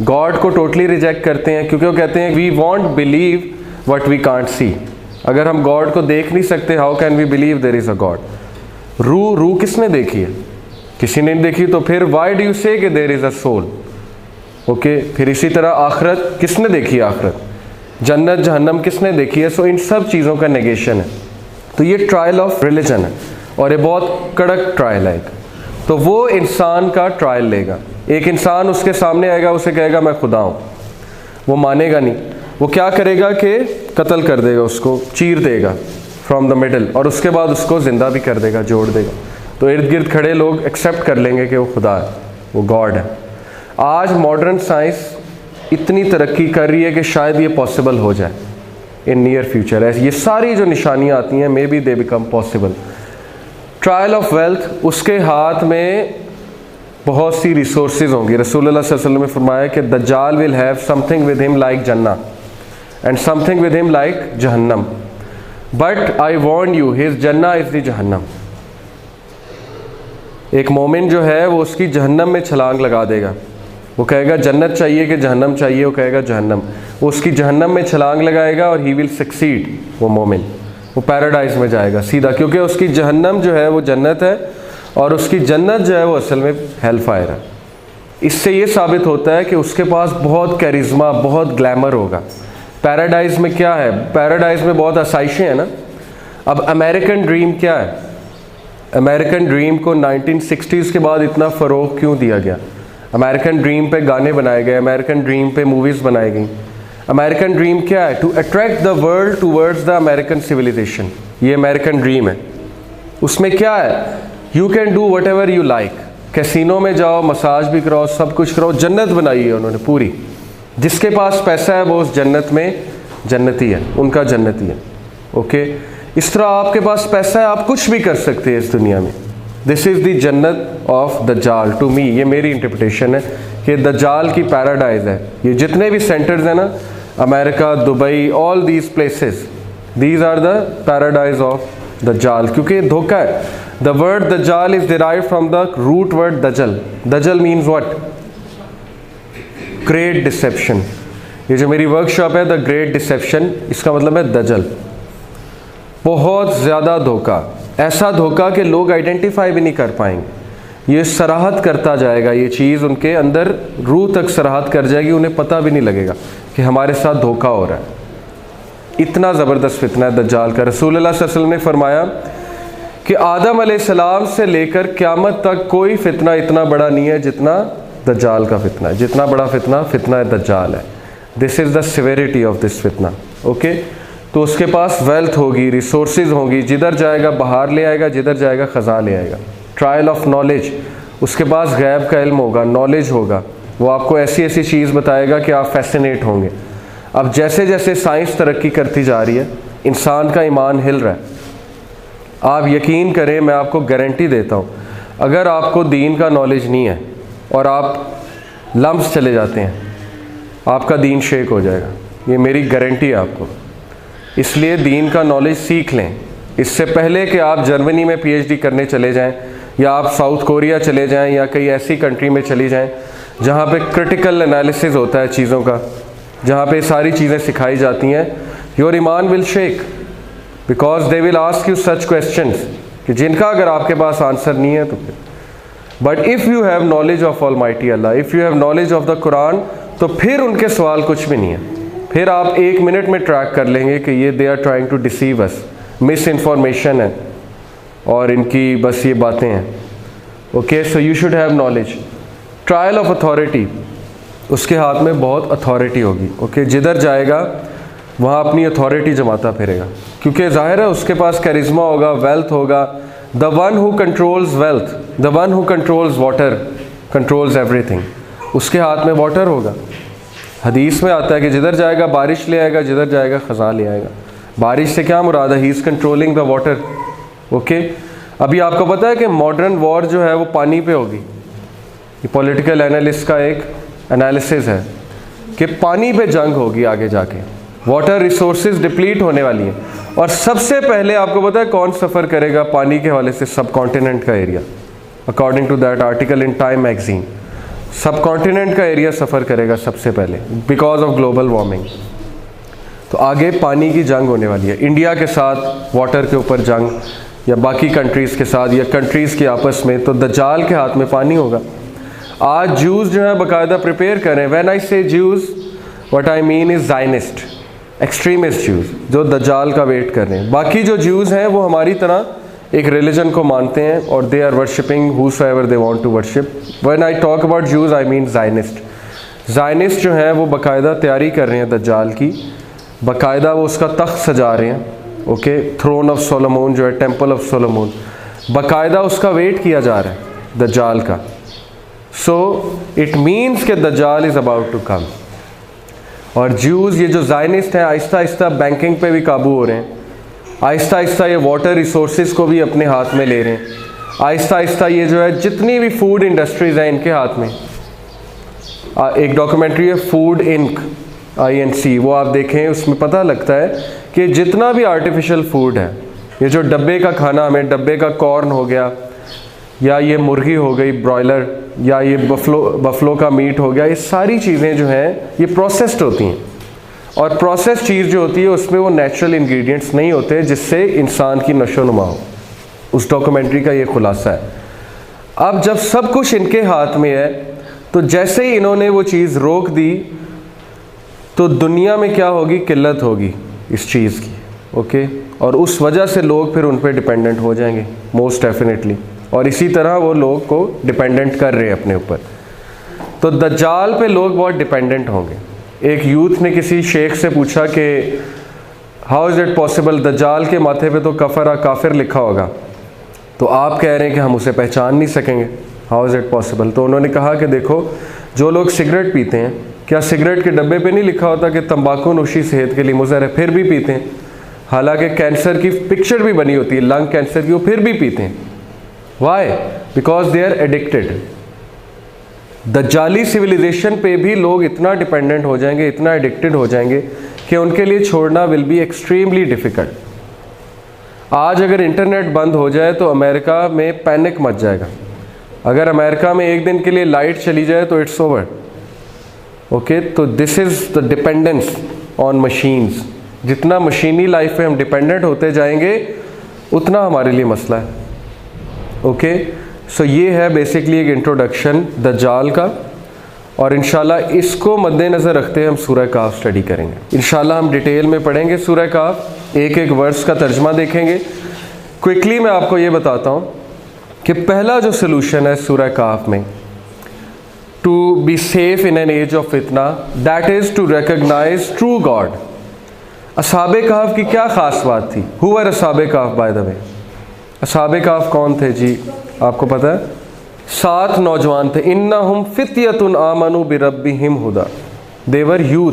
गॉड को टोटली रिजेक्ट करते हैं, क्योंकि वो कहते हैं we won't believe what we can't see. अगर हम गॉड को देख नहीं सकते how can we believe there is a God. रूह किसने देखी है? किसी ने नहीं देखी, तो फिर वाई डू यू से कि there is a soul, okay. फिर इसी तरह आखरत किसने देखी है? आखरत, जन्नत जहन्नम किसने देखी है? सो इन सब चीज़ों का नेगेशन है। तो ये ट्रायल ऑफ रिलीजन है और ये बहुत कड़क ट्रायल है। तो वो इंसान का ट्रायल लेगा। एक इंसान उसके सामने आएगा, उसे कहेगा मैं खुदा हूँ, वो मानेगा नहीं। वो क्या करेगा कि कत्ल कर देगा, उसको चीर देगा फ्रॉम द मिडल, और उसके बाद उसको ज़िंदा भी कर देगा, जोड़ देगा। तो इर्द गिर्द खड़े लोग एक्सेप्ट कर लेंगे कि वो खुदा है, वो गॉड है। आज मॉडर्न साइंस इतनी तरक्की कर रही है कि शायद ये पॉसिबल हो जाए इन नियर फ्यूचर। ऐसी ये सारी जो निशानियाँ आती हैं, may be they become possible. Trial of wealth, उसके हाथ में बहुत सी रिसोर्सेज होंगी। रसूलुल्लाह सल्लल्लाहु अलैहि वसल्लम ने फरमाया कि दज्जाल will have something with him like जन्ना and something with him like जहन्नम, but I warn you his जन्ना इज़ द जहन्नम। एक मोमिन जो है वो उसकी जहन्नम में छलांग लगा देगा। वो कहेगा जन्नत चाहिए कि जहन्नम चाहिए, वो कहेगा जहन्नम। वो उसकी जहन्नम में छलांग लगाएगा और ही विल सक्सीड, वो मोमिन, वो पैराडाइज में जाएगा सीधा, क्योंकि उसकी जहन्नम जो है वो जन्नत है और उसकी जन्नत जो है वो असल में हेल फायर है। इससे ये साबित होता है कि उसके पास बहुत कैरिज्मा, बहुत ग्लैमर होगा। पैराडाइज में क्या है? पैराडाइज में बहुत आसाइशें हैं ना। अब अमेरिकन ड्रीम क्या है? अमेरिकन ड्रीम को 1960s के बाद इतना फ़रोग़ क्यों दिया गया? अमेरिकन ड्रीम पे गाने बनाए गए, अमेरिकन ड्रीम पे मूवीज़ बनाई गई। अमेरिकन ड्रीम क्या है? To attract the world towards the American civilisation. ये अमेरिकन ड्रीम है। उसमें क्या है? You can do whatever you like. Casino में जाओ, मसाज भी कराओ, सब कुछ कराओ। जन्नत बनाई है उन्होंने पूरी। जिसके पास पैसा है वो उस जन्नत में जन्नती है, उनका जन्नती है, ओके। इस तरह आपके पास पैसा है, आप कुछ भी कर सकते हैं इस दुनिया में। दिस इज़ द जन्नत ऑफ दज्जाल टू मी। ये मेरी इंटरप्रिटेशन है कि दज्जाल की पैराडाइज है। ये जितने भी सेंटर्स हैं ना, America, Dubai, all these places, these are the paradise of दज्जाल, क्योंकि धोखा है। द वर्ड दज्जाल is derived from the root word दजल। दजल मीन्स व्हाट? Great deception. ये जो मेरी वर्कशॉप है, द ग्रेट डिसेप्शन, इसका मतलब है दजल, बहुत ज़्यादा धोखा। ऐसा धोखा कि लोग आइडेंटिफाई भी नहीं कर पाएंगे। ये सराहत करता जाएगा, ये चीज़ उनके अंदर रूह तक सराहत कर जाएगी, उन्हें पता भी नहीं लगेगा कि हमारे साथ धोखा हो रहा है। इतना ज़बरदस्त फितना है दज्जाल का। रसूलुल्लाह सल्लल्लाहु अलैहि वसल्लम ने फरमाया कि आदम अलैहिस्सलाम से लेकर क़यामत तक कोई फितना इतना बड़ा नहीं है जितना दज्जाल का फितना है। जितना बड़ा फितना दज्जाल है। This is the severity of this फितना, ओके। तो उसके पास वेल्थ होगी, रिसोर्सेज होंगी, जिधर जाएगा बाहर ले आएगा, जिधर जाएगा ख़ज़ा ले आएगा। ट्रायल ऑफ नॉलेज, उसके पास गैब का इल्म होगा, नॉलेज होगा, वो आपको ऐसी ऐसी चीज़ बताएगा कि आप फैसिनेट होंगे। अब जैसे जैसे साइंस तरक्की करती जा रही है, इंसान का ईमान हिल रहा है। आप यकीन करें, मैं आपको गारंटी देता हूँ, अगर आपको दीन का नॉलेज नहीं है और आप लम्स चले जाते हैं, आपका दीन शेक हो जाएगा। ये मेरी गारंटी है आपको। इसलिए दीन का नॉलेज सीख लें, इससे पहले कि आप जर्मनी में पीएचडी करने चले जाएं, या आप साउथ कोरिया चले जाएं, या कई ऐसी कंट्री में चली जाएं जहाँ पे क्रिटिकल एनालिसिस होता है चीज़ों का, जहाँ पे सारी चीज़ें सिखाई जाती हैं। योर ईमान will shake because they will ask you such questions कि जिनका अगर आपके पास आंसर नहीं है तो फिर। But if you have knowledge of almighty Allah, if you have knowledge of the Quran, तो फिर उनके सवाल कुछ भी नहीं है। फिर आप 1 मिनट में ट्रैक कर लेंगे कि ये they are trying to deceive us, misinformation है और इनकी बस ये बातें हैं। Okay, so you should have knowledge. Trial of authority, उसके हाथ में बहुत अथॉरिटी होगी। ओके, जिधर जाएगा वहाँ अपनी अथॉरिटी जमाता फिरेगा, क्योंकि जाहिर है उसके पास कैरिज्मा होगा, वेल्थ होगा। The one who controls wealth, the one who controls water controls everything. उसके हाथ में वाटर होगा। हदीस में आता है कि जिधर जाएगा बारिश ले आएगा, जिधर जाएगा ख़ज़ां ले आएगा। बारिश से क्या मुराद है? He is controlling the water. Okay, अभी आपको पता है कि मॉडर्न वॉर जो है वो पानी पे होगी। ये पॉलिटिकल एनालिस्ट का एक एनालिसिस है कि पानी पे जंग होगी आगे जाके, वाटर रिसोर्सेज डिप्लीट होने वाली हैं। और सबसे पहले आपको पता है कौन सफ़र करेगा पानी के हवाले से? सब कॉन्टिनेंट का area. According to that article in Time magazine, subcontinent का एरिया सफ़र करेगा सबसे पहले, बिकॉज ऑफ ग्लोबल वार्मिंग। तो आगे पानी की जंग होने वाली है, इंडिया के साथ वाटर के ऊपर जंग, या बाकी कंट्रीज़ के साथ, या कंट्रीज़ के आपस में। तो दज्जाल के हाथ में पानी होगा। आज ज्यूज़ जो है बाकायदा प्रिपेयर करें। व्हेन आई से Jews, what I mean is Zionist, extremist Jews, जो दज्जाल का वेट कर रहे हैं। बाकी जो ज्यूज़ हैं वो हमारी तरह एक रिलीजन को मानते हैं और they are worshipping whosoever they want to worship. When I talk about Jews I mean Zionist. Zionist जो हैं वो बाकायदा तैयारी कर रहे हैं दज्जाल की, बाकायदा वो उसका तख्त सजा रहे हैं। ओके, थ्रोन ऑफ सोलोमोन जो है, टेम्पल ऑफ सोलोमोन, बाकायदा उसका वेट किया जा रहा है दज्जाल का। सो इट मीन्स कि दज्जाल इज़ अबाउट टू कम। और ज्यूज़, ये जो ज़ायनिस्ट हैं, आहिस्ता आहिस्ता बैंकिंग पे भी काबू हो रहे हैं, आहिस्ता आहिस्ता ये वाटर रिसोर्सेज को भी अपने हाथ में ले रहे हैं, आहिस्ता आहिस्ता ये जो है जितनी भी फूड इंडस्ट्रीज़ हैं इनके हाथ में। एक डॉक्यूमेंट्री है फूड इंक, INC, वो आप देखें, उसमें पता लगता है कि जितना भी आर्टिफिशियल फूड है, ये जो डब्बे का खाना, हमें डब्बे का कॉर्न हो गया, या ये मुर्गी हो गई ब्रॉयलर, या ये बफलो का मीट हो गया, ये सारी चीज़ें जो हैं ये प्रोसेस्ड होती हैं। और प्रोसेस चीज़ जो होती है उसमें वो नेचुरल इंग्रेडिएंट्स नहीं होते जिससे इंसान की नशोनुमा हो। उस डॉक्यूमेंट्री का ये खुलासा है। अब जब सब कुछ इनके हाथ में है, तो जैसे ही इन्होंने वो चीज़ रोक दी तो दुनिया में क्या होगी? किल्लत होगी इस चीज़ की। ओके, और उस वजह से लोग फिर उन पर डिपेंडेंट हो जाएंगे मोस्ट डेफिनेटली। और इसी तरह वो लोग को डिपेंडेंट कर रहे हैं अपने ऊपर। तो दज्जाल पे लोग बहुत डिपेंडेंट होंगे। एक यूथ ने किसी शेख से पूछा कि हाउ इज़ इट पॉसिबल, दज्जाल के माथे पे तो कफर काफिर लिखा होगा, तो आप कह रहे हैं कि हम उसे पहचान नहीं सकेंगे, हाउ इज़ इट पॉसिबल? तो उन्होंने कहा कि देखो, जो लोग सिगरेट पीते हैं, क्या सिगरेट के डब्बे पे नहीं लिखा होता कि तंबाकू नोशी सेहत के लिए मुज़र है, फिर भी पीते हैं? हालांकि कैंसर की पिक्चर भी बनी होती है, लंग कैंसर की, वो फिर भी पीते हैं। Why? Because they are addicted. दज्जाली सिविलाइजेशन पे भी लोग इतना डिपेंडेंट हो जाएंगे, इतना एडिक्टेड हो जाएंगे कि उनके लिए छोड़ना विल बी एक्सट्रीमली डिफ़िकल्ट। आज अगर इंटरनेट बंद हो जाए तो अमेरिका में पैनिक मच जाएगा। अगर अमेरिका में एक दिन के लिए लाइट चली जाए तो इट्स ओवर। ओके, तो this is the dependence on machines. जितना मशीनी लाइफ पे हम डिपेंडेंट होते जाएंगे उतना हमारे लिए मसला है। ओके, सो ये है बेसिकली एक इंट्रोडक्शन दज्जाल का, और इंशाल्लाह इसको मद्देनज़र रखते हैं हम सूरह काफ स्टडी करेंगे। इंशाल्लाह हम डिटेल में पढ़ेंगे सूरह काफ, एक एक वर्ड्स का तर्जमा देखेंगे। क्विकली मैं आपको ये बताता हूँ कि पहला जो सलूशन है सूरह काफ में, to be safe in an age of फितना, that is to recognise true god. असहाबे काफ की क्या ख़ास बात थी? हु वर असहाबे काफ बाय द वे? असहाबे काफ कौन थे जी? आपको पता है? 7 नौजवान थे, इन्नहुम फित्यतुन आमनु बिरब्बिहिम हुदा, देवर यूथ,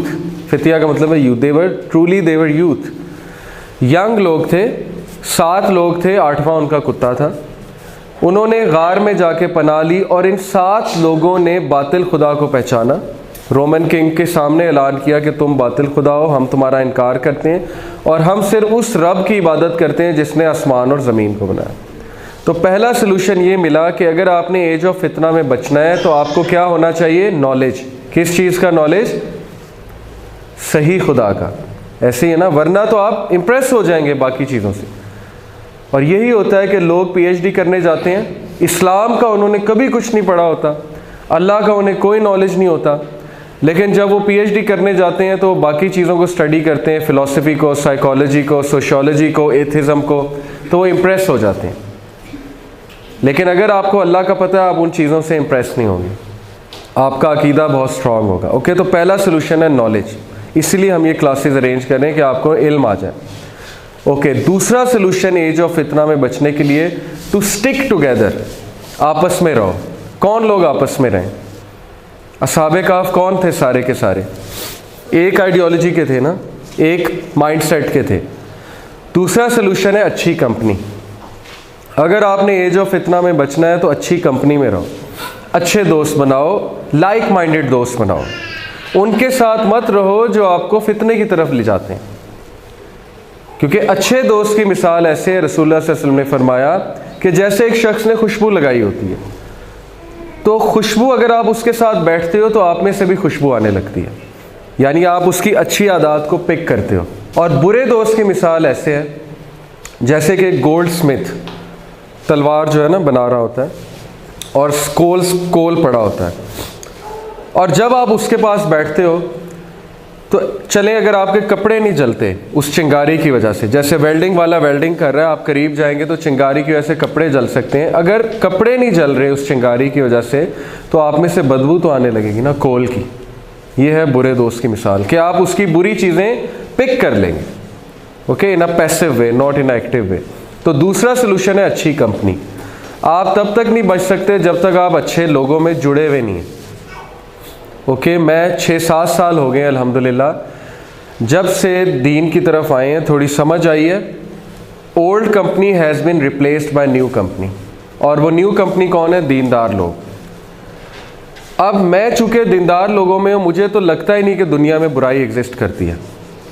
फितिया का मतलब है यूथ, देवर ट्रूली देवर यूथ, यंग लोग थे। 7 लोग थे, 8वां उनका कुत्ता था। उन्होंने गार में जाके पनाह ली और इन 7 लोगों ने बातिल खुदा को पहचाना। रोमन किंग के सामने ऐलान किया कि तुम बातिल खुदा हो, हम तुम्हारा इनकार करते हैं और हम सिर्फ उस रब की इबादत करते हैं जिसने आसमान और ज़मीन को बनाया। तो पहला सलूशन ये मिला कि अगर आपने एज ऑफ फितना में बचना है तो आपको क्या होना चाहिए? नॉलेज। किस चीज़ का नॉलेज? सही खुदा का। ऐसे ही है ना, वरना तो आप इम्प्रेस हो जाएंगे बाकी चीज़ों से। और यही होता है कि लोग पीएचडी करने जाते हैं, इस्लाम का उन्होंने कभी कुछ नहीं पढ़ा होता, अल्लाह का उन्हें कोई नॉलेज नहीं होता, लेकिन जब वो पीएचडी करने जाते हैं तो बाकी चीज़ों को स्टडी करते हैं, फ़िलासफ़ी को, साइकोलॉजी को, सोशियोलॉजी को, एथिज़म को, तो वो इम्प्रेस हो जाते हैं। लेकिन अगर आपको अल्लाह का पता है, आप उन चीज़ों से इम्प्रेस नहीं होंगे, आपका अकीदा बहुत स्ट्रॉन्ग होगा। ओके, तो पहला सलूशन है नॉलेज, इसलिए हम ये क्लासेस अरेंज करें कि आपको इल्म आ जाए। ओके, दूसरा सलूशन एज ऑफ फितना में बचने के लिए, टू स्टिक टुगेदर, आपस में रहो। कौन लोग आपस में रहें? असहाबे काफ कौन थे? सारे के सारे एक आइडियोलॉजी के थे ना, एक माइंडसेट के थे। दूसरा सलूशन है अच्छी कंपनी। अगर आपने एज ऑफ फितना में बचना है तो अच्छी कंपनी में रहो, अच्छे दोस्त बनाओ, लाइक माइंडेड दोस्त बनाओ। उनके साथ मत रहो जो आपको फितने की तरफ ले जाते हैं, क्योंकि अच्छे दोस्त की मिसाल ऐसे है, रसूलुल्लाह सल्लल्लाहु अलैहि वसल्लम ने फरमाया कि जैसे एक शख्स ने खुशबू लगाई होती है, तो खुशबू अगर आप उसके साथ बैठते हो तो आप में से भी खुशबू आने लगती है, यानी आप उसकी अच्छी आदत को पिक करते हो। और बुरे दोस्त की मिसाल ऐसे है जैसे कि गोल्ड स्मिथ तलवार जो है ना बना रहा होता है और कोल पड़ा होता है, और जब आप उसके पास बैठते हो तो चले अगर आपके कपड़े नहीं जलते उस चिंगारी की वजह से, जैसे वेल्डिंग वाला वेल्डिंग कर रहा है, आप करीब जाएंगे तो चिंगारी की वजह से कपड़े जल सकते हैं। अगर कपड़े नहीं जल रहे उस चिंगारी की वजह से तो आप में से बदबू तो आने लगेगी ना कोल की। ये है बुरे दोस्त की मिसाल कि आप उसकी बुरी चीज़ें पिक कर लेंगे, okay, in a passive way, not in active way. तो दूसरा सोल्यूशन है अच्छी कंपनी। आप तब तक नहीं बच सकते जब तक आप अच्छे लोगों में जुड़े हुए नहीं हैं। ओके, मैं 6-7 साल हो गए अल्हम्दुलिल्लाह जब से दीन की तरफ आए हैं, थोड़ी समझ आई है। Old company has been replaced by new company, और वो न्यू कंपनी कौन है? दीनदार लोग। अब मैं चूँकि दीनदार लोगों में हूँ, मुझे तो लगता ही नहीं कि दुनिया में बुराई एग्जिस्ट करती है।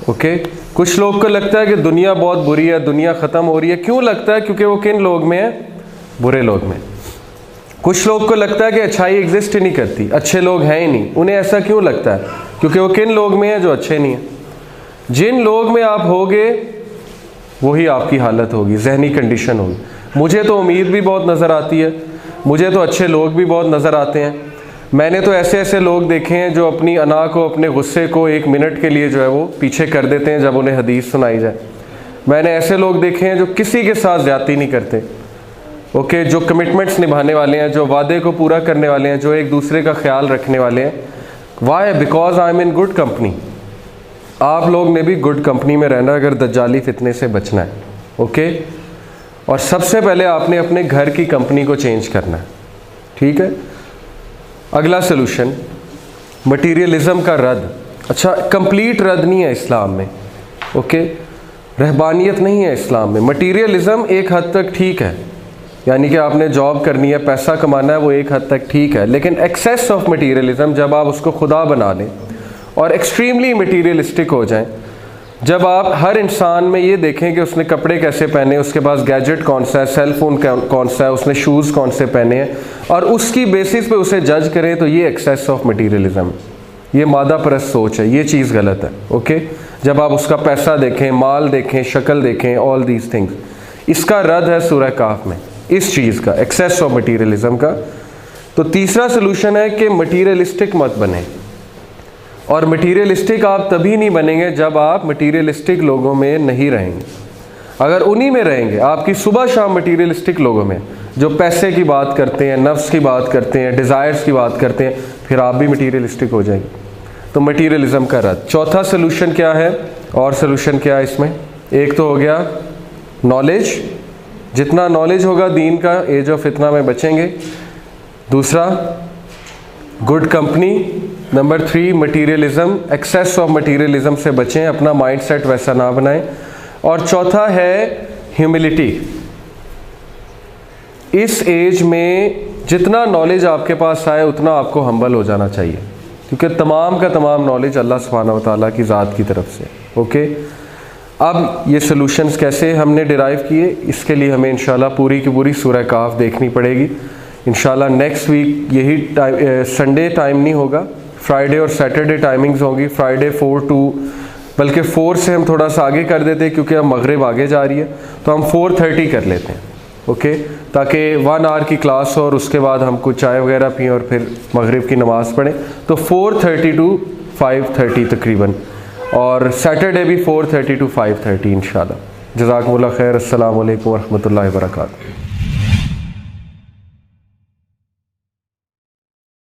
ओके, कुछ लोग को लगता है कि दुनिया बहुत बुरी है, दुनिया ख़त्म हो रही है। क्यों लगता है? क्योंकि वो किन लोग में है? बुरे लोग में। कुछ लोग को लगता है कि अच्छाई एग्जिस्ट ही नहीं करती, अच्छे लोग हैं ही नहीं। उन्हें ऐसा क्यों लगता है? क्योंकि वो किन लोग में है? जो अच्छे नहीं हैं। जिन लोग में आप होगे वही आपकी हालत होगी, जहनी कंडीशन होगी। मुझे तो उम्मीद भी बहुत नज़र आती है, मुझे तो अच्छे लोग भी बहुत नज़र आते हैं। मैंने तो ऐसे ऐसे लोग देखे हैं जो अपनी अना को, अपने गुस्से को 1 मिनट के लिए जो है वो पीछे कर देते हैं जब उन्हें हदीस सुनाई जाए। मैंने ऐसे लोग देखे हैं जो किसी के साथ ज़्यादती नहीं करते, ओके, जो कमिटमेंट्स निभाने वाले हैं, जो वादे को पूरा करने वाले हैं, जो एक दूसरे का ख्याल रखने वाले हैं। Why? Because I am in good company. आप लोग ने भी गुड कंपनी में रहना अगर दज्जाली फितने से बचना है। ओके, और सबसे पहले आपने अपने घर की कंपनी को चेंज करना है, ठीक है। अगला सलूशन, मटीरियलिज़म का रद्द। अच्छा, कंप्लीट रद्द नहीं है इस्लाम में, ओके, रहबानियत नहीं है इस्लाम में। मटीरियलिज़म एक हद तक ठीक है, यानी कि आपने जॉब करनी है, पैसा कमाना है, वो एक हद तक ठीक है। लेकिन एक्सेस ऑफ मटीरियलिज़म, जब आप उसको खुदा बना लें और एक्सट्रीमली मटीरियलिस्टिक हो जाएं, जब आप हर इंसान में ये देखें कि उसने कपड़े कैसे पहने, उसके पास गैजेट कौन सा है, सेल फोन कौन सा है, उसने शूज़ कौन से पहने हैं, और उसकी बेसिस पे उसे जज करें, तो ये एक्सेस ऑफ मटीरियलिज़म, ये मादा परस्त सोच है, ये चीज़ गलत है। ओके, जब आप उसका पैसा देखें, माल देखें, शक्ल देखें, ऑल दीज थिंग्स, इसका रद्द है सूरह काफ में, इस चीज़ का, एक्सेस ऑफ मटीरियलिज़म का। तो तीसरा सलूशन है कि मटीरियलिस्टिक मत बने। और मटीरियलिस्टिक आप तभी नहीं बनेंगे जब आप मटीरियलिस्टिक लोगों में नहीं रहेंगे। अगर उन्हीं में रहेंगे, आपकी सुबह शाम मटीरियलिस्टिक लोगों में जो पैसे की बात करते हैं, नफ्स की बात करते हैं, डिज़ायर्स की बात करते हैं, फिर आप भी मटीरियलिस्टिक हो जाएंगे। तो मटीरियलिज़म का रद्द। चौथा सलूशन क्या है? और सलूशन क्या है इसमें? एक तो हो गया नॉलेज, जितना नॉलेज होगा दीन का, एज ऑफ फितना में बचेंगे। दूसरा good company, number 3 materialism, excess of materialism से बचें, अपना माइंड सेट वैसा ना बनाएं, और चौथा है ह्यूमिलिटी। इस एज में जितना नॉलेज आपके पास आए उतना आपको हम्बल हो जाना चाहिए, क्योंकि तमाम का तमाम नॉलेज अल्लाह सुब्हानहू व तआला की ज़ात की तरफ से। ओके, अब ये सॉल्यूशंस कैसे हमने डिराइव किए, इसके लिए हमें इंशाल्लाह पूरी की पूरी सूरह काफ देखनी पड़ेगी। इंशाल्लाह नेक्स्ट वीक यही संडे टाइम नहीं होगा, फ्राइडे और सैटरडे टाइमिंग्स होंगी। फ्राइडे 4 to, बल्कि 4 से हम थोड़ा सा आगे कर देते हैं क्योंकि अब मगरिब आगे जा रही है, तो हम 4:30 कर लेते हैं। ओके, ताकि 1 आवर की क्लास हो और उसके बाद हम कुछ चाय वगैरह पिएँ और फिर मगरिब की नमाज़ पढ़ें। तो 4:30 to 5:30 तकरीबन, और सैटरडे भी 4:30 to 5:30 इंशाल्लाह। जज़ाकुमुल्लाह खैर। अस्सलामु अलैकुम व रहमतुल्लाहि व बरकातुहू।